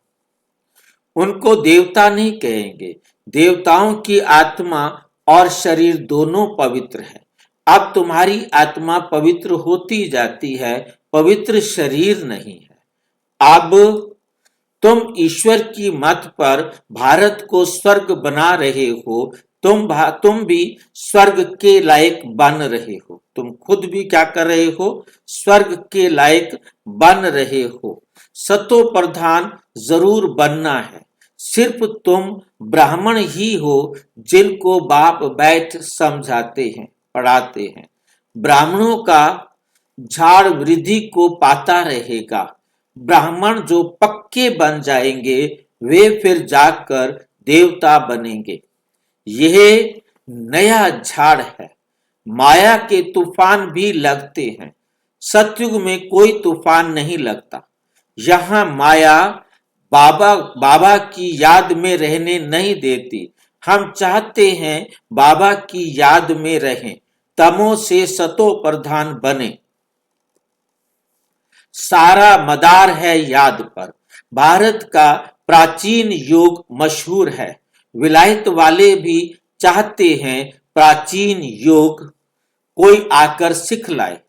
उनको देवता नहीं कहेंगे। देवताओं की आत्मा और शरीर दोनों पवित्र है। अब तुम्हारी आत्मा पवित्र होती जाती है, पवित्र शरीर नहीं है। अब तुम ईश्वर की मत पर भारत को स्वर्ग बना रहे हो। तुम भी स्वर्ग के लायक बन रहे हो। तुम खुद भी क्या कर रहे हो? स्वर्ग के लायक बन रहे हो। सतो प्रधान जरूर बनना है। सिर्फ तुम ब्राह्मण ही हो जिनको बाप बैठ समझाते हैं, पढ़ाते हैं। ब्राह्मणों का झाड़ वृद्धि को पाता रहेगा। ब्राह्मण जो पक्के बन जाएंगे, वे फिर जाकर देवता बनेंगे। यह नया झाड़ है। माया के तूफान भी लगते हैं, सतयुग में कोई तूफान नहीं लगता। यहाँ माया बाबा की याद में रहने नहीं देती। हम चाहते हैं बाबा की याद में रहें, तमो से सतो प्रधान बने। सारा मदार है याद पर। भारत का प्राचीन योग मशहूर है। विलायत वाले भी चाहते हैं प्राचीन योग कोई आकर सिख लाए।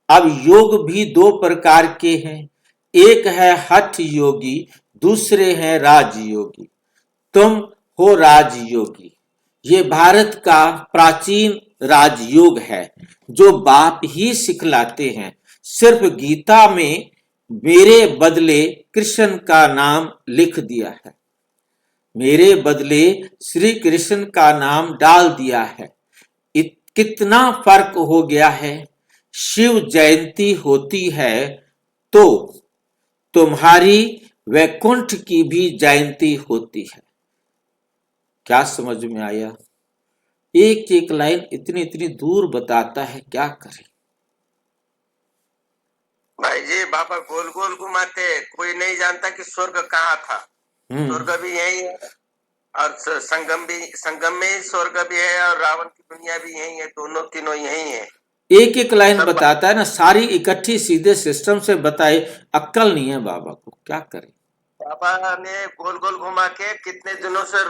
अब योग भी दो प्रकार के हैं, एक है हठ योगी, दूसरे हैं राजयोगी। तुम हो राजयोगी। ये भारत का प्राचीन राजयोग है, जो बाप ही सिखलाते हैं। सिर्फ गीता में मेरे बदले कृष्ण का नाम लिख दिया है, मेरे बदले श्री कृष्ण का नाम डाल दिया है। कितना फर्क हो गया है। शिव जयंती होती है तो तुम्हारी वैकुंठ की भी जयंती होती है। क्या समझ में आया? एक एक लाइन इतनी इतनी दूर बताता है, क्या करें। भाई जी बाबा गोल गोल घुमाते, कोई नहीं जानता कि स्वर्ग कहाँ था। स्वर्ग भी यही है और संगम में ही स्वर्ग भी है और रावण की दुनिया भी यही है, दोनों तीनों यही है। एक एक लाइन बताता है ना, सारी इकट्ठी सीधे सिस्टम से बताए, अक्कल नहीं है बाबा को, क्या करें। बाबा ने गोल गोल घुमा के कितने दिनों से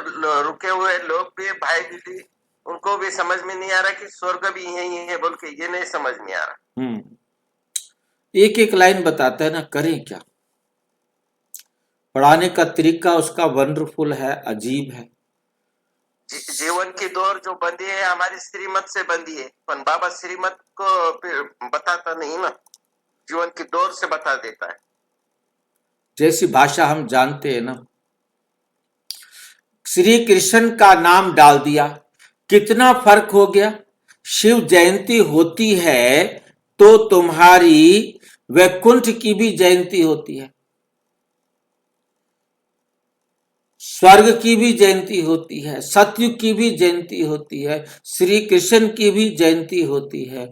रुके हुए लोग भी, भाई दीदी, उनको भी समझ में नहीं आ रहा कि स्वर्ग भी यही है बोल के, ये नहीं समझ में आ रहा। एक एक लाइन बताता है ना, करें क्या। पढ़ाने का तरीका उसका वंडरफुल है, अजीब है। जीवन की दौर जो बंदी है हमारी श्रीमत से बंदी है, पर बाबा श्रीमत को बताता नहीं ना, जीवन की दौर से बता देता है। जैसी भाषा हम जानते हैं ना, श्री कृष्ण का नाम डाल दिया, कितना फर्क हो गया। शिव जयंती होती है तो तुम्हारी वैकुंठ की भी जयंती होती है, स्वर्ग की भी जयंती होती है, सतयुग की भी जयंती होती है, श्री कृष्ण की भी जयंती होती है,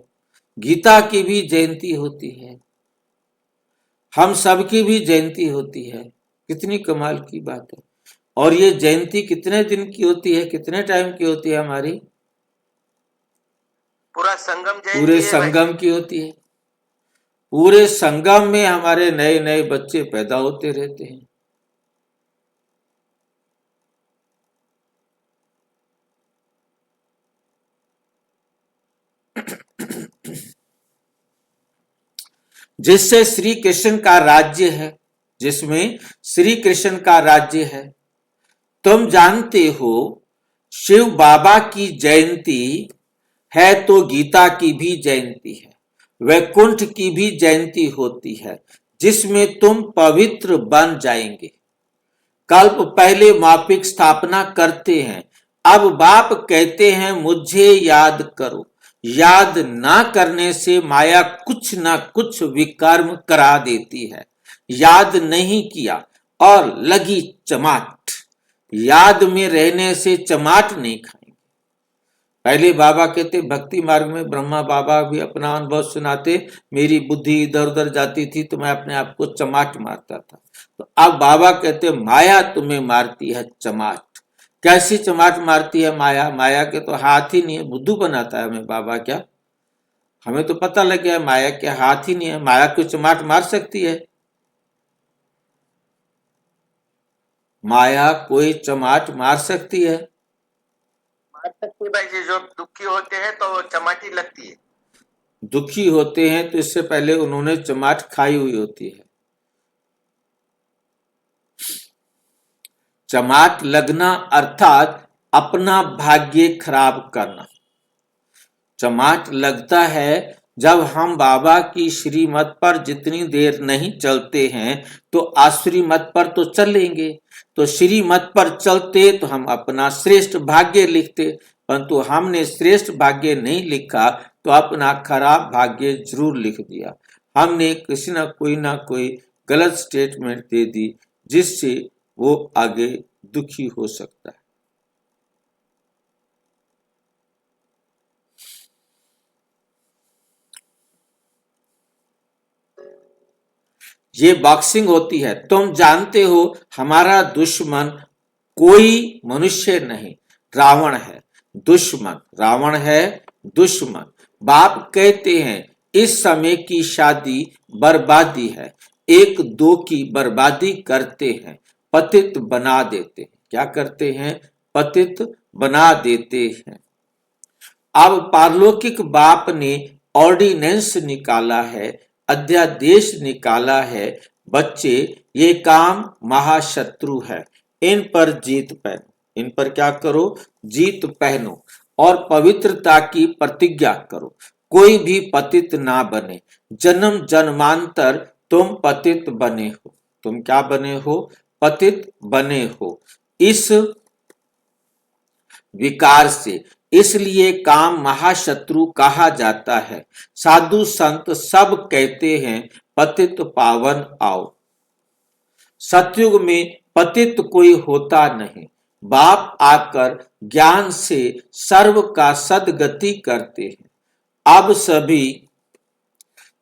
गीता की भी जयंती होती है, हम सबकी भी जयंती होती है। कितनी कमाल की बात है। और ये जयंती कितने दिन की होती है, कितने टाइम की होती है हमारी? पूरा संगम जयंती पूरे है संगम की होती है। पूरे संगम में हमारे नए नए बच्चे पैदा होते रहते हैं। जिससे श्री कृष्ण का राज्य है, जिसमें श्री कृष्ण का राज्य है। तुम जानते हो शिव बाबा की जयंती है तो गीता की भी जयंती है, वैकुंठ की भी जयंती होती है, जिसमें तुम पवित्र बन जाएंगे। कल्प पहले मापिक स्थापना करते हैं, अब बाप कहते हैं मुझे याद करो। याद ना करने से माया कुछ ना कुछ विकर्म करा देती है। याद नहीं किया और लगी चमाट, याद में रहने से चमाट नहीं खाएंगे। पहले बाबा कहते, भक्ति मार्ग में ब्रह्मा बाबा भी अपना अनुभव सुनाते, मेरी बुद्धि इधर उधर जाती थी तो मैं अपने आप को चमाट मारता था। तो अब बाबा कहते माया तुम्हें मारती है चमाट। कैसी चमाट मारती है माया? माया के तो हाथ ही नहीं है, बुद्धू बनाता है हमें बाबा। क्या हमें तो पता लग गया माया के हाथ ही नहीं है। माया को चमाट मार सकती है? माया कोई चमाट मार सकती है? मार सकती है भाई जी, जो दुखी होते हैं तो वो चमाटी लगती है। दुखी होते हैं तो इससे पहले उन्होंने चमाट खाई हुई होती है। चमाट लगना अर्थात अपना भाग्य खराब करना। चमाट लगता है जब हम बाबा की श्रीमत पर जितनी देर नहीं चलते हैं तो आश्रीमत पर तो चलेंगे। तो श्रीमत पर चलते तो हम अपना श्रेष्ठ भाग्य लिखते, परंतु हमने श्रेष्ठ भाग्य नहीं लिखा तो अपना खराब भाग्य जरूर लिख दिया। हमने किसी ना कोई गलत स्टेटमेंट दे दी जिससे वो आगे दुखी हो सकता है। ये बॉक्सिंग होती है। तुम जानते हो हमारा दुश्मन कोई मनुष्य नहीं, रावण है दुश्मन। रावण है दुश्मन। बाप कहते हैं इस समय की शादी बर्बादी है, एक दो की बर्बादी करते हैं, पतित बना देते हैं। क्या करते हैं? पतित बना देते हैं। अब पारलौकिक बाप ने ऑर्डिनेंस निकाला है, अध्यादेश निकाला है, बच्चे ये काम महाशत्रु है, इन पर जीत पहनो। इन पर क्या करो? जीत पहनो और पवित्रता की प्रतिज्ञा करो। कोई भी पतित ना बने। जन्म जन्मांतर तुम पतित बने हो। तुम क्या बने हो? पतित बने हो। इस विकार से, इसलिए काम महाशत्रु कहा जाता है। साधु संत सब कहते हैं पतित पावन आओ। सतयुग में पतित कोई होता नहीं। बाप आकर ज्ञान से सर्व का सदगति करते हैं। अब सभी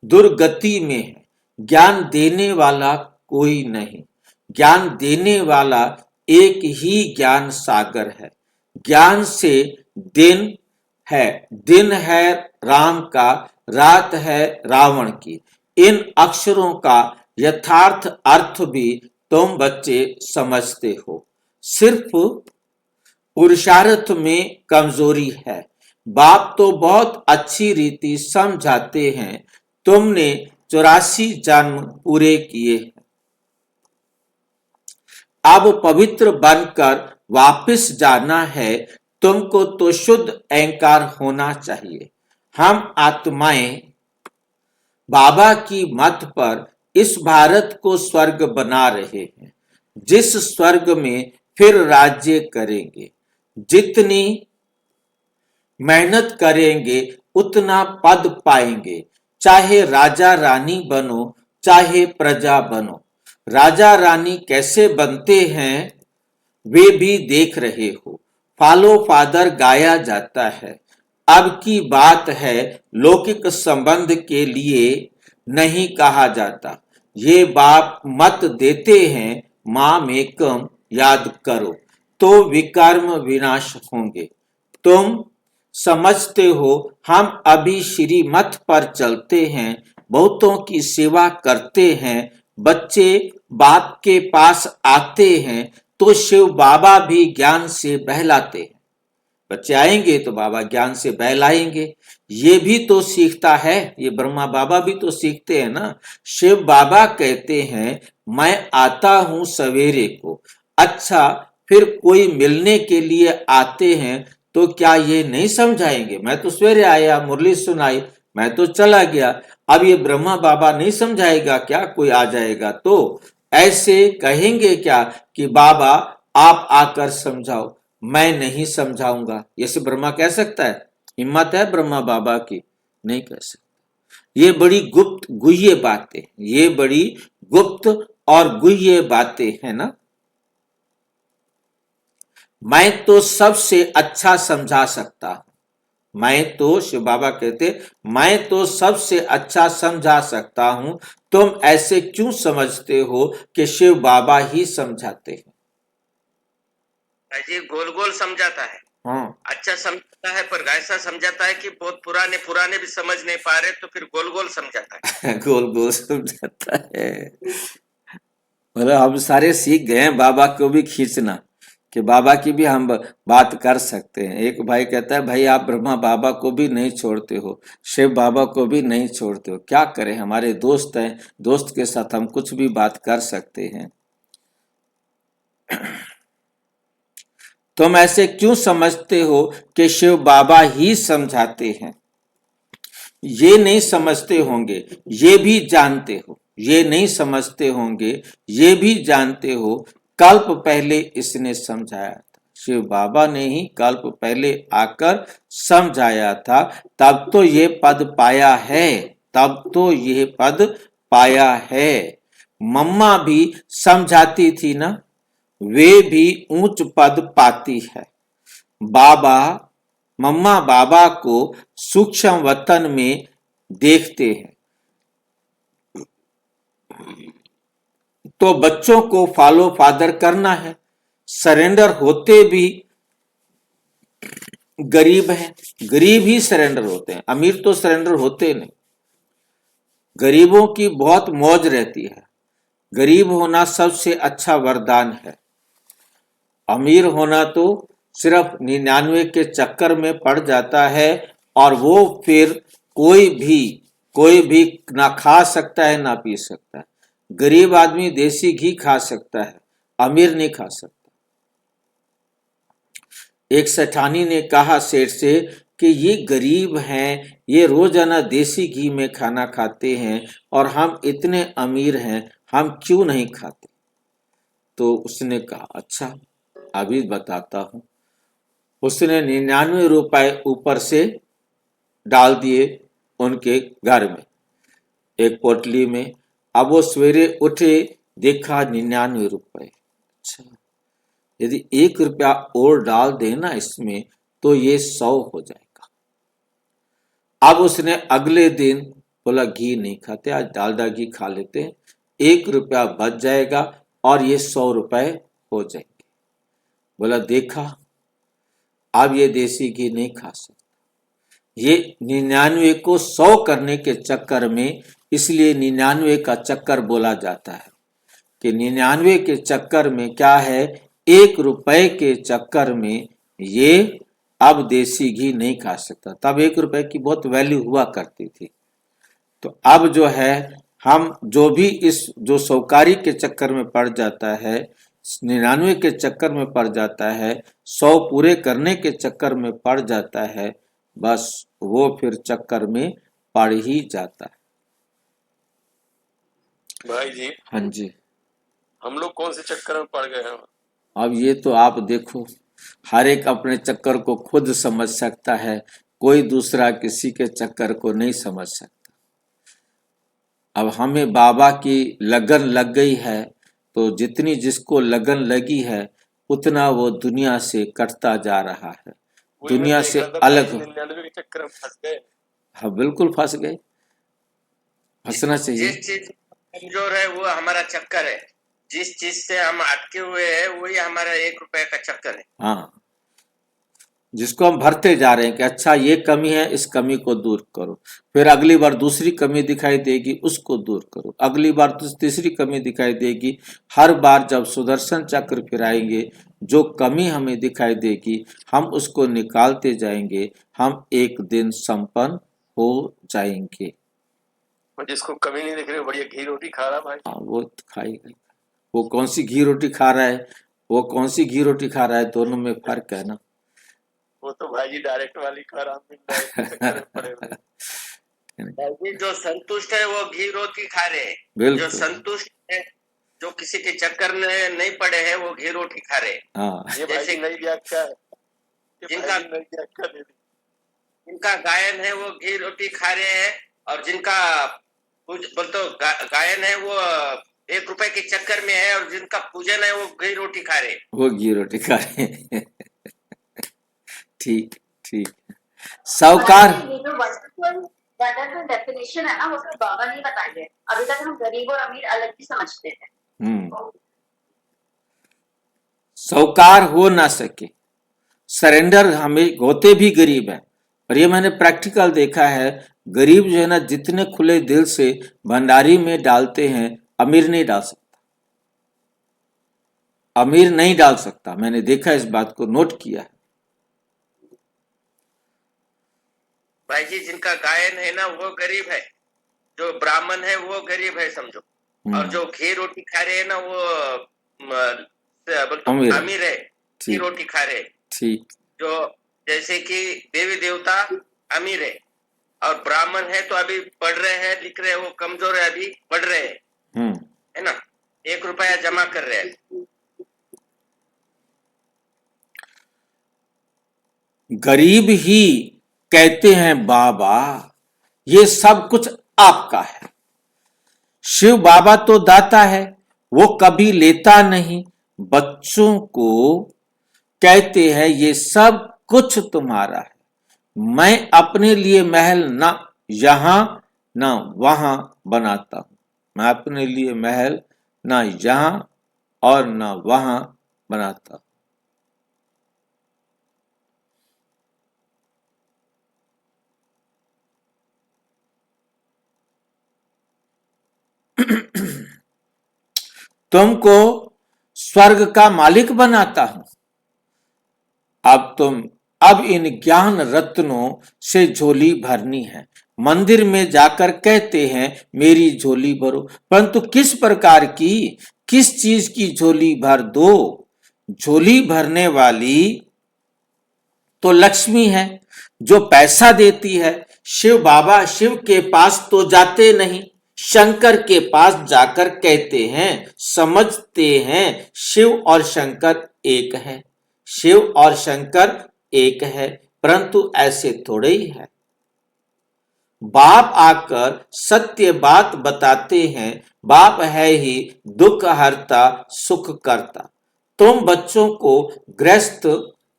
दुर्गति में है। ज्ञान देने वाला कोई नहीं। ज्ञान देने वाला एक ही ज्ञान सागर है। ज्ञान से दिन है राम का, रात है रावण की। इन अक्षरों का यथार्थ अर्थ भी तुम बच्चे समझते हो। सिर्फ पुरुषार्थ में कमजोरी है। बाप तो बहुत अच्छी रीति समझाते हैं। तुमने 84 जन्म पूरे किए हैं। अब पवित्र बनकर वापस जाना है। तुमको तो शुद्ध अहंकार होना चाहिए। हम आत्माएं बाबा की मत पर इस भारत को स्वर्ग बना रहे हैं, जिस स्वर्ग में फिर राज्य करेंगे। जितनी मेहनत करेंगे उतना पद पाएंगे। चाहे राजा रानी बनो, चाहे प्रजा बनो। राजा रानी कैसे बनते हैं वे भी देख रहे हो। फॉलो फादर गाया जाता है। अब की बात है, लौकिक संबंध के लिए नहीं कहा जाता। ये बाप मत देते हैं, माम एकम याद करो तो विकर्म विनाश होंगे। तुम समझते हो हम अभी श्रीमत पर चलते हैं, बहुतों की सेवा करते हैं। बच्चे बाप के पास आते हैं तो शिव बाबा भी ज्ञान से बहलाते हैं। बच्चे आएंगे तो बाबा ज्ञान से बहलाएंगे। ये भी तो सीखता है, ये ब्रह्मा बाबा भी तो सीखते हैं ना। शिव बाबा कहते हैं मैं आता हूं सवेरे को। अच्छा, फिर कोई मिलने के लिए आते हैं तो क्या ये नहीं समझाएंगे? मैं तो सवेरे आया, मुरली सुनाई, मैं तो चला गया। अब ये ब्रह्मा बाबा नहीं समझाएगा क्या? कोई आ जाएगा तो ऐसे कहेंगे क्या कि बाबा आप आकर समझाओ? मैं नहीं समझाऊंगा, ये से ब्रह्मा कह सकता है? हिम्मत है ब्रह्मा बाबा की? नहीं कह सकता। ये बड़ी गुप्त गुह्य बातें, ये बड़ी गुप्त और गुह्य बातें है ना। मैं तो सबसे अच्छा समझा सकता हूं। मैं तो, शिव बाबा कहते, मैं तो सबसे अच्छा समझा सकता हूं। तुम ऐसे क्यों समझते हो कि शिव बाबा ही समझाते हैं? जी गोल गोल समझाता है। हाँ, अच्छा समझाता है, पर ऐसा समझाता है कि बहुत पुराने पुराने भी समझ नहीं पा रहे, तो फिर गोल गोल समझाता है। गोल गोल समझाता है। मतलब हम सारे सीख गए हैं बाबा को भी खींचना, कि बाबा की भी हम बात कर सकते हैं। एक भाई कहता है भाई आप ब्रह्मा बाबा को भी नहीं छोड़ते हो, शिव बाबा को भी नहीं छोड़ते हो, क्या करें? हमारे दोस्त हैं, दोस्त के साथ हम कुछ भी बात कर सकते हैं। तुम ऐसे क्यों समझते हो कि शिव बाबा ही समझाते हैं? ये नहीं समझते होंगे, ये भी जानते हो। ये नहीं समझते होंगे, ये भी जानते हो। कल्प पहले इसने समझाया था, शिव बाबा ने ही कल्प पहले आकर समझाया था। तब तो ये पद पाया है, तब तो ये पद पाया है। मम्मा भी समझाती थी ना, वे भी ऊंच पद पाती है। बाबा, मम्मा बाबा को सूक्ष्म वतन में देखते हैं तो बच्चों को फॉलो फादर करना है। सरेंडर होते भी गरीब हैं, गरीब ही सरेंडर होते हैं, अमीर तो सरेंडर होते नहीं। गरीबों की बहुत मौज रहती है। गरीब होना सबसे अच्छा वरदान है। अमीर होना तो सिर्फ 99 के चक्कर में पड़ जाता है, और वो फिर कोई भी ना खा सकता है ना पी सकता है। गरीब आदमी देसी घी खा सकता है, अमीर नहीं खा सकता। एक सेठानी ने कहा सेठ से कि ये गरीब हैं, ये रोजाना देसी घी में खाना खाते हैं और हम इतने अमीर हैं, हम क्यों नहीं खाते? तो उसने कहा अच्छा अभी बताता हूं। उसने 99 रुपए ऊपर से डाल दिए उनके घर में, एक पोटली में। अब वो सवेरे उठे, देखा 99 रुपए। अच्छा, यदि 1 रुपया और डाल देना इसमें तो ये 100 हो जाएगा। अब उसने अगले दिन बोला घी नहीं खाते, आज डालडा घी खा लेते हैं, 1 रुपया बच जाएगा और ये 100 रुपए हो जाएंगे। बोला देखा, अब ये देसी घी नहीं खा सकता। ये 99 को 100 करने के चक्कर में, इसलिए 99 का चक्कर बोला जाता है कि 99 के चक्कर में क्या है, 1 रुपए के चक्कर में ये अब देसी घी नहीं खा सकता। तब 1 रुपए की बहुत वैल्यू हुआ करती थी। तो अब जो है, हम जो भी इस जो सौकारी के चक्कर में पड़ जाता है, 99 के चक्कर में पड़ जाता है, 100 पूरे करने के चक्कर में पड़ जाता है, बस वो फिर चक्कर में पड़ ही जाता है। भाई जी, हाँ जी। हम लोग कौन से चक्कर में पड़ गए हैं? अब ये तो आप देखो, हर एक अपने चक्कर को खुद समझ सकता है, कोई दूसरा किसी के चक्कर को नहीं समझ सकता। अब हमें बाबा की लगन लग गई है, तो जितनी जिसको लगन लगी है उतना वो दुनिया से कटता जा रहा है, वही दुनिया मैं से देख रहा था, अलग। 99 के चक्कर में फंस गए। हाँ बिल्कुल फंस गए, फंसना चाहिए। जिस चीज कमजोर है वो हमारा चक्कर है, जिस चीज से हम अटके हुए हैं वही हमारा 1 रुपए का चक्कर है। हाँ, जिसको हम भरते जा रहे हैं कि अच्छा ये कमी है, इस कमी को दूर करो, फिर अगली बार दूसरी कमी दिखाई देगी, उसको दूर करो, अगली बार तीसरी कमी दिखाई देगी। हर बार जब सुदर्शन चक्र फिराएंगे, जो कमी हमें दिखाई देगी हम उसको निकालते जाएंगे, हम एक दिन संपन्न हो जाएंगे। और जिसको कमी नहीं दिख रही, बढ़िया घी रोटी खा रहा भाई। हाँ, वो तो खाएगा। वो कौन सी घी रोटी खा रहा है, वो कौन सी घी रोटी खा रहा है, दोनों में फर्क है ना। वो तो भाई जी डायरेक्ट वाली खा रहा, मिल रहा है, चक्कर में पड़े हुए। भाई जी, जो संतुष्ट है वो घी रोटी खा रहे हैं, जो बिल्कुल। संतुष्ट है, जो किसी के चक्कर में नहीं पड़े हैं, वो घी रोटी खा रहे हैं। हाँ, ये भाई जी नई व्याख्या है, ये जिनका- भाई जी नई व्याख्या दे दी। जिनका गायन है वो घी रोटी खा रहे हैं, और जिनका गायन है वो 1 रुपए के चक्कर में है, और जिनका पूजन है वो घी रोटी खा रहे हैं। वो घी रोटी खा रहे हैं। ठीक ठीक। साहूकार, ये जो वर्चुअल डाटा का डेफिनेशन है ना, वो सिर्फ बाबा नहीं बताएंगे। अभी तक हम गरीब और अमीर अलग ही समझते थे। साहूकार हो ना सके, सरेंडर हमें होते भी गरीब है। और ये मैंने प्रैक्टिकल देखा है, गरीब जो है ना, जितने खुले दिल से भंडारी में डालते हैं, अमीर नहीं डाल सकता, अमीर नहीं डाल सकता। मैंने देखा, इस बात को नोट किया है। भाई जी, जिनका गायन है ना वो गरीब है, जो ब्राह्मण है वो गरीब है समझो, और जो घी रोटी खा रहे हैं ना वो अमीर है, घी रोटी खा रहे हैं। ठीक। जो जैसे कि देवी देवता अमीर है, और ब्राह्मण है तो अभी पढ़ रहे हैं, लिख रहे हैं, वो कमजोर है, अभी पढ़ रहे हैं, है ना, 1 रुपया जमा कर रहे हैं। गरीब ही कहते हैं बाबा, ये सब कुछ आपका है। शिव बाबा तो दाता है, वो कभी लेता नहीं। बच्चों को कहते हैं ये सब कुछ तुम्हारा है। मैं अपने लिए महल ना यहां ना वहां बनाता हूं, मैं अपने लिए महल ना यहां और ना वहां बनाता हूं। तुमको स्वर्ग का मालिक बनाता हूं। अब इन ज्ञान रत्नों से झोली भरनी है। मंदिर में जाकर कहते हैं मेरी झोली भरो, परंतु किस प्रकार की, किस चीज की झोली भर दो? झोली भरने वाली तो लक्ष्मी है, जो पैसा देती है। शिव बाबा शिव के पास तो जाते नहीं, शंकर के पास जाकर कहते हैं, समझते हैं शिव और शंकर एक है। शिव और शंकर एक है, परंतु ऐसे थोड़े ही है। बाप आकर सत्य बात बताते हैं। बाप है ही दुख हरता सुख करता। तुम बच्चों को गृहस्थ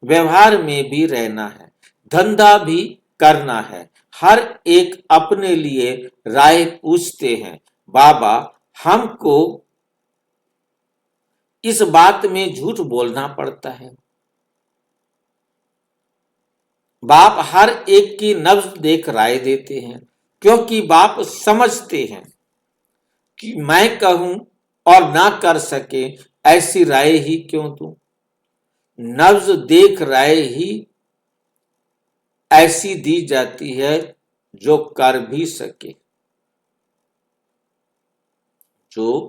व्यवहार में भी रहना है, धंधा भी करना है। हर एक अपने लिए राय पूछते हैं। बाबा, हमको इस बात में झूठ बोलना पड़ता है। बाप हर एक की नब्ज देख राय देते हैं, क्योंकि बाप समझते हैं कि मैं कहूं और ना कर सके ऐसी राय ही क्यों दूं। नब्ज देख राय ही ऐसी दी जाती है जो कर भी सके, जो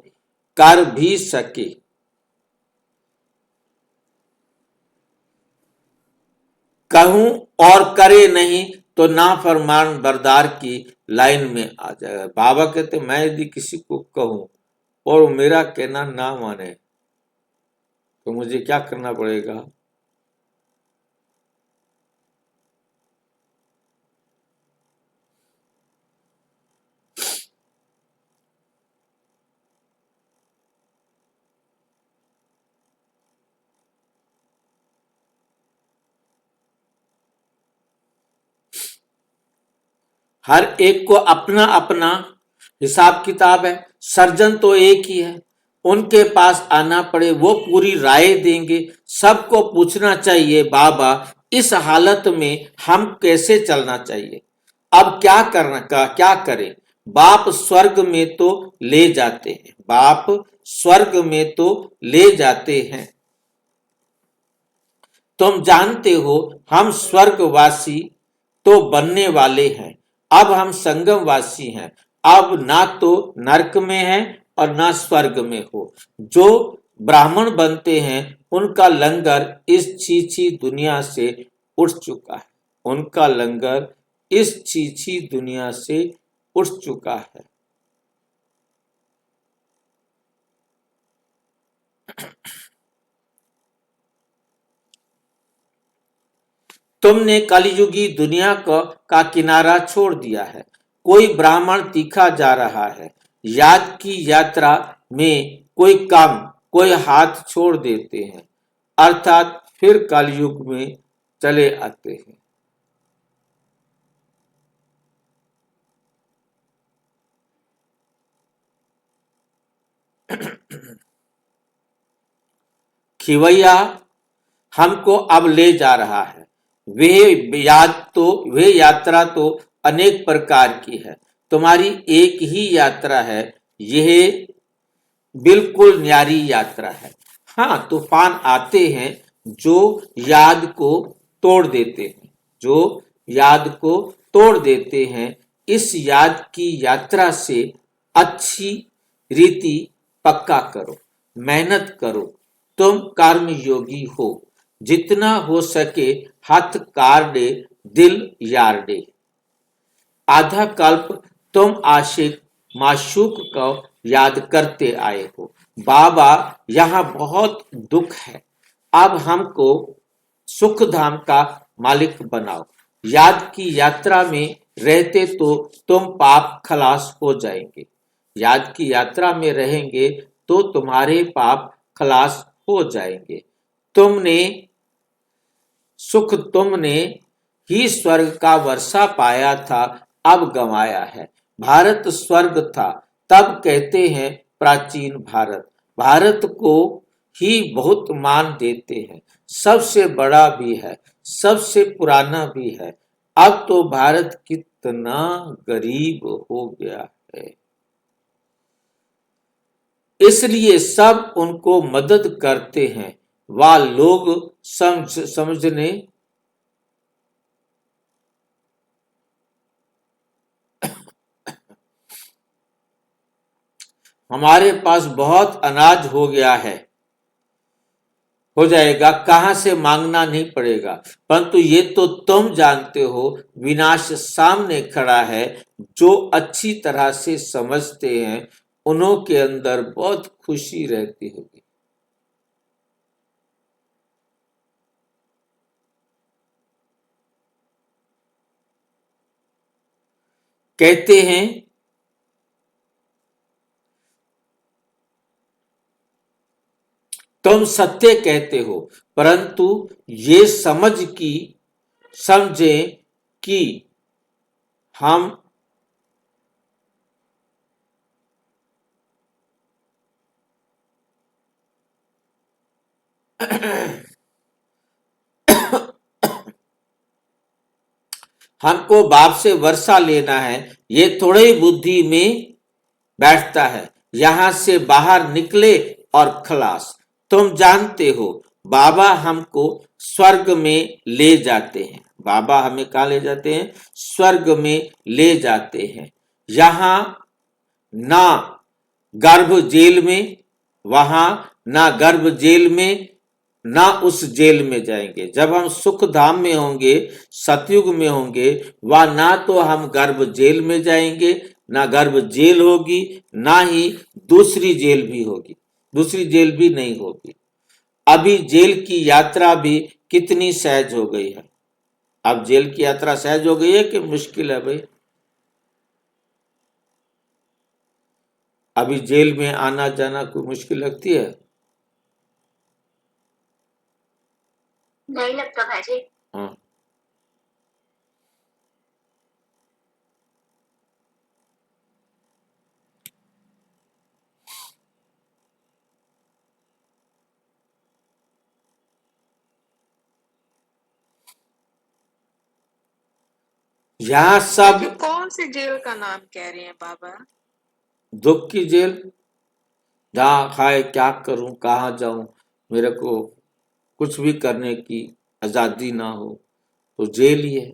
कर भी सके। कहूं और करे नहीं तो नाफरमान बरदार की लाइन में आ जाएगा। बाबा कहते मैं यदि किसी को कहूं और वो मेरा कहना ना माने तो मुझे क्या करना पड़ेगा? हर एक को अपना अपना हिसाब किताब है। सर्जन तो एक ही है, उनके पास आना पड़े वो पूरी राय देंगे। सबको पूछना चाहिए, बाबा इस हालत में हम कैसे चलना चाहिए, अब क्या करना का क्या करें। बाप स्वर्ग में तो ले जाते हैं, बाप स्वर्ग में तो ले जाते हैं। तुम जानते हो हम स्वर्गवासी तो बनने वाले हैं, अब हम संगमवासी हैं। अब ना तो नरक में है और ना स्वर्ग में हो। जो ब्राह्मण बनते हैं उनका लंगर इस छीछी दुनिया से उठ चुका है, उनका लंगर इस छीछी दुनिया से उठ चुका है। तुमने कलयुगी दुनिया का किनारा छोड़ दिया है। कोई ब्राह्मण तीखा जा रहा है, याद की यात्रा में कोई काम कोई हाथ छोड़ देते हैं, अर्थात फिर कलयुग में चले आते हैं। खिवैया हमको अब ले जा रहा है। वे यात्रा तो अनेक प्रकार की है, तुम्हारी एक ही यात्रा है। यह बिल्कुल न्यारी यात्रा है। हाँ, तूफान आते हैं जो याद को तोड़ देते हैं, जो याद को तोड़ देते हैं। इस याद की यात्रा से अच्छी रीति पक्का करो, मेहनत करो। तुम कर्म योगी हो, जितना हो सके हाथ काटे दिल यार दे। आधा कल्प तुम आशिक माशूक को याद करते आए हो। बाबा यहाँ बहुत दुख है, अब हमको सुख धाम का मालिक बनाओ। याद की यात्रा में रहते तो तुम पाप खलास हो जाएंगे। याद की यात्रा में रहेंगे तो तुम्हारे पाप खलास हो जाएंगे। तुमने ही स्वर्ग का वर्षा पाया था, अब गंवाया है। भारत स्वर्ग था, तब कहते हैं प्राचीन भारत। भारत को ही बहुत मान देते हैं, सबसे बड़ा भी है, सबसे पुराना भी है। अब तो भारत कितना गरीब हो गया है, इसलिए सब उनको मदद करते हैं। वह लोग समझने हमारे पास बहुत अनाज हो गया है, हो जाएगा, कहां से मांगना नहीं पड़ेगा। परंतु ये तो तुम जानते हो विनाश सामने खड़ा है। जो अच्छी तरह से समझते हैं उन्हों के अंदर बहुत खुशी रहती होगी। कहते हैं तुम सत्य कहते हो, परंतु ये समझे कि हम हमको बाप से वर्षा लेना है, ये थोड़े ही बुद्धि में बैठता है। यहां से बाहर निकले और खलास। तुम जानते हो बाबा हमको स्वर्ग में ले जाते हैं। बाबा हमें कहाँ ले जाते हैं? स्वर्ग में ले जाते हैं। यहाँ ना गर्भ जेल में, वहां ना गर्भ जेल में, ना उस जेल में जाएंगे। जब हम सुख धाम में होंगे, सतयुग में होंगे, वह ना तो हम गर्भ जेल में जाएंगे, ना गर्भ जेल होगी, ना ही दूसरी जेल भी होगी, दूसरी जेल भी नहीं होगी। अभी जेल की यात्रा भी कितनी सहज हो गई है। अब जेल की यात्रा सहज हो गई है कि मुश्किल है भाई? अभी जेल में आना जाना कोई मुश्किल लगती है? नहीं लगता भाजी। हाँ। यहाँ सब ये कौन सी जेल का नाम कह रहे हैं बाबा? दुख की जेल, जहाँ खाए क्या करूं, कहाँ जाऊं, मेरे को कुछ भी करने की आजादी ना हो, तो जेल ही है।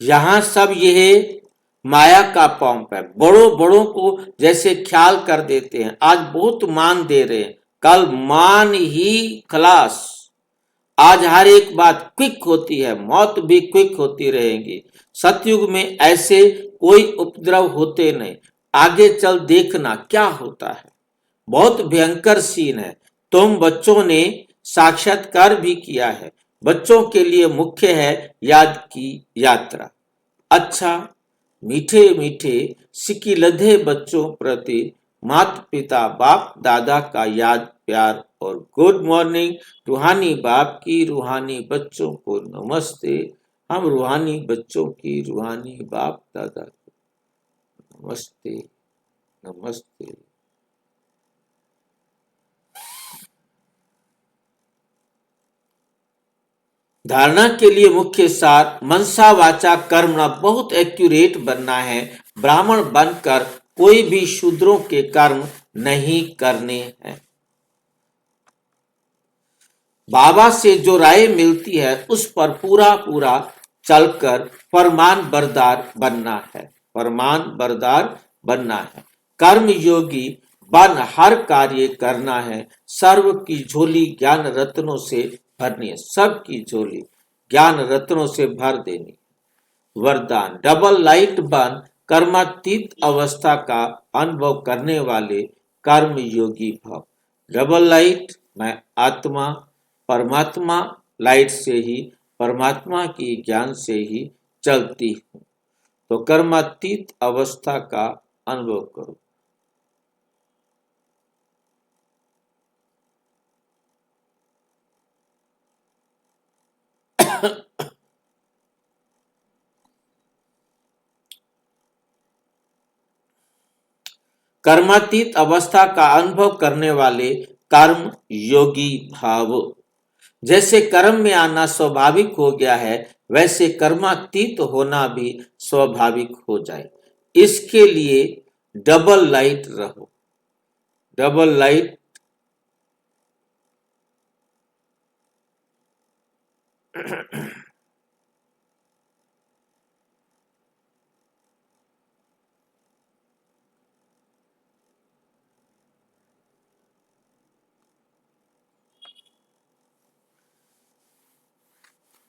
यहाँ सब यह माया का पंप है। बड़ों बड़ों को जैसे ख्याल कर देते हैं, आज बहुत मान दे रहे हैं, कल मान ही खलास। आज हर एक बात क्विक होती है, मौत भी क्विक होती रहेगी। सतयुग में ऐसे कोई उपद्रव होते नहीं। आगे चल देखना क्या होता है, बहुत भयंकर सीन है। तुम बच्चों ने साक्षात्कार भी किया है। बच्चों के लिए मुख्य है याद की यात्रा। अच्छा, मीठे मीठे सिकिलधे बच्चों प्रति माता पिता बाप दादा का याद प्यार और गुड मॉर्निंग। रूहानी बाप की रूहानी बच्चों को नमस्ते। हम रूहानी बच्चों की रूहानी बाप दादा को नमस्ते नमस्ते। धारणा के लिए मुख्य सार मनसा वाचा कर्मणा, बहुत एक्यूरेट बनना है। ब्राह्मण बनकर कोई भी शूद्रों के कर्म नहीं करने हैं। बाबा से जो राय मिलती है उस पर पूरा पूरा चलकर फरमान बरदार बनना है, फरमान बरदार बनना है। कर्म योगी बन हर कार्य करना है। सर्व की झोली ज्ञान रत्नों से भरनी है, सबकी झोली ज्ञान रत्नों से भर देनी। वरदान डबल लाइट बन कर्मातीत अवस्था का अनुभव करने वाले कर्म योगी भव। डबल लाइट, मैं आत्मा परमात्मा लाइट से ही, परमात्मा की ज्ञान से ही चलती हूँ, तो कर्मातीत अवस्था का अनुभव करो। कर्मातीत अवस्था का अनुभव करने वाले कर्म योगी भाव। जैसे कर्म में आना स्वाभाविक हो गया है, वैसे कर्मातीत होना भी स्वाभाविक हो जाए। इसके लिए डबल लाइट रहो। डबल लाइट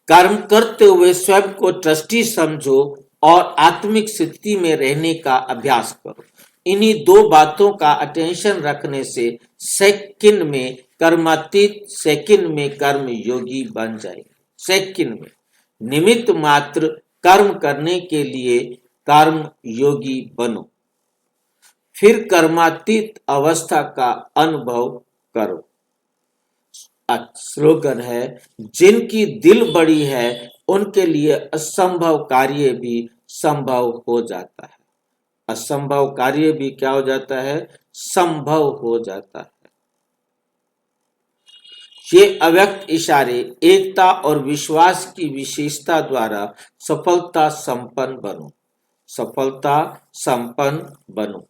कर्म करते हुए स्वयं को ट्रस्टी समझो और आत्मिक स्थिति में रहने का अभ्यास करो। इन्हीं दो बातों का अटेंशन रखने से सेकंड में कर्मातीत, सेकंड में कर्म योगी बन जाएगा। सेकंड में निमित्त मात्र कर्म करने के लिए कर्म योगी बनो, फिर कर्मातीत अवस्था का अनुभव करो। स्लोगन है, जिनकी दिल बड़ी है उनके लिए असंभव कार्य भी संभव हो जाता है। असंभव कार्य भी क्या हो जाता है? संभव हो जाता है। ये अव्यक्त इशारे एकता और विश्वास की विशेषता द्वारा सफलता संपन्न बनो, सफलता संपन्न बनो।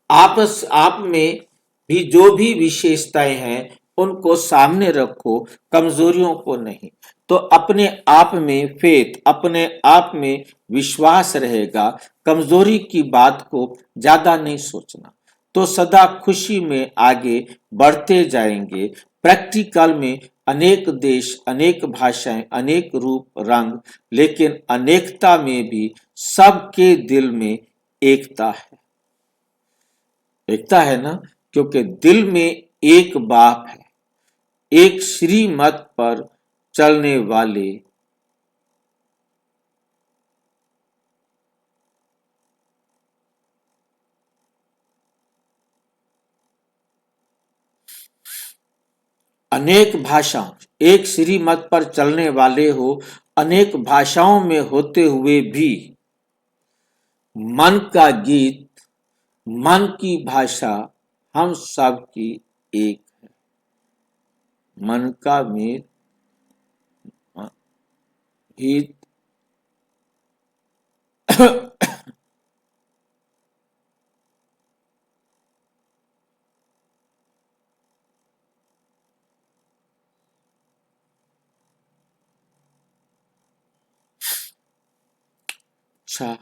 आप में भी जो भी विशेषताएं हैं उनको सामने रखो, कमजोरियों को नहीं। तो अपने आप में फेथ, अपने आप में विश्वास रहेगा। कमजोरी की बात को ज्यादा नहीं सोचना, तो सदा खुशी में आगे बढ़ते जाएंगे। प्रैक्टिकल में अनेक देश, अनेक भाषाएं, अनेक रूप रंग, लेकिन अनेकता में भी सबके दिल में एकता है। एकता है ना, क्योंकि दिल में एक बाप है, एक श्रीमत पर चलने वाले अनेक भाषा, एक श्रीमत पर चलने वाले हो। अनेक भाषाओं में होते हुए भी मन का गीत, मन की भाषा हम सब की एक है। मन का गीत अच्छा,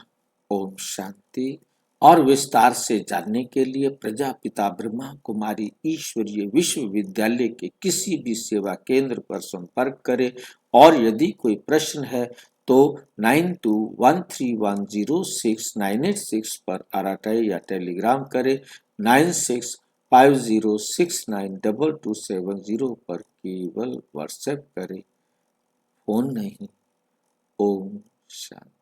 ओम शांति। और विस्तार से जानने के लिए प्रजापिता ब्रह्मा कुमारी ईश्वरीय विश्वविद्यालय के किसी भी सेवा केंद्र पर संपर्क करें। और यदि कोई प्रश्न है तो 9213106986 पर आरटीआई या टेलीग्राम करें। 9650692270 पर केवल व्हाट्सएप करें, फोन नहीं। ओम शांति।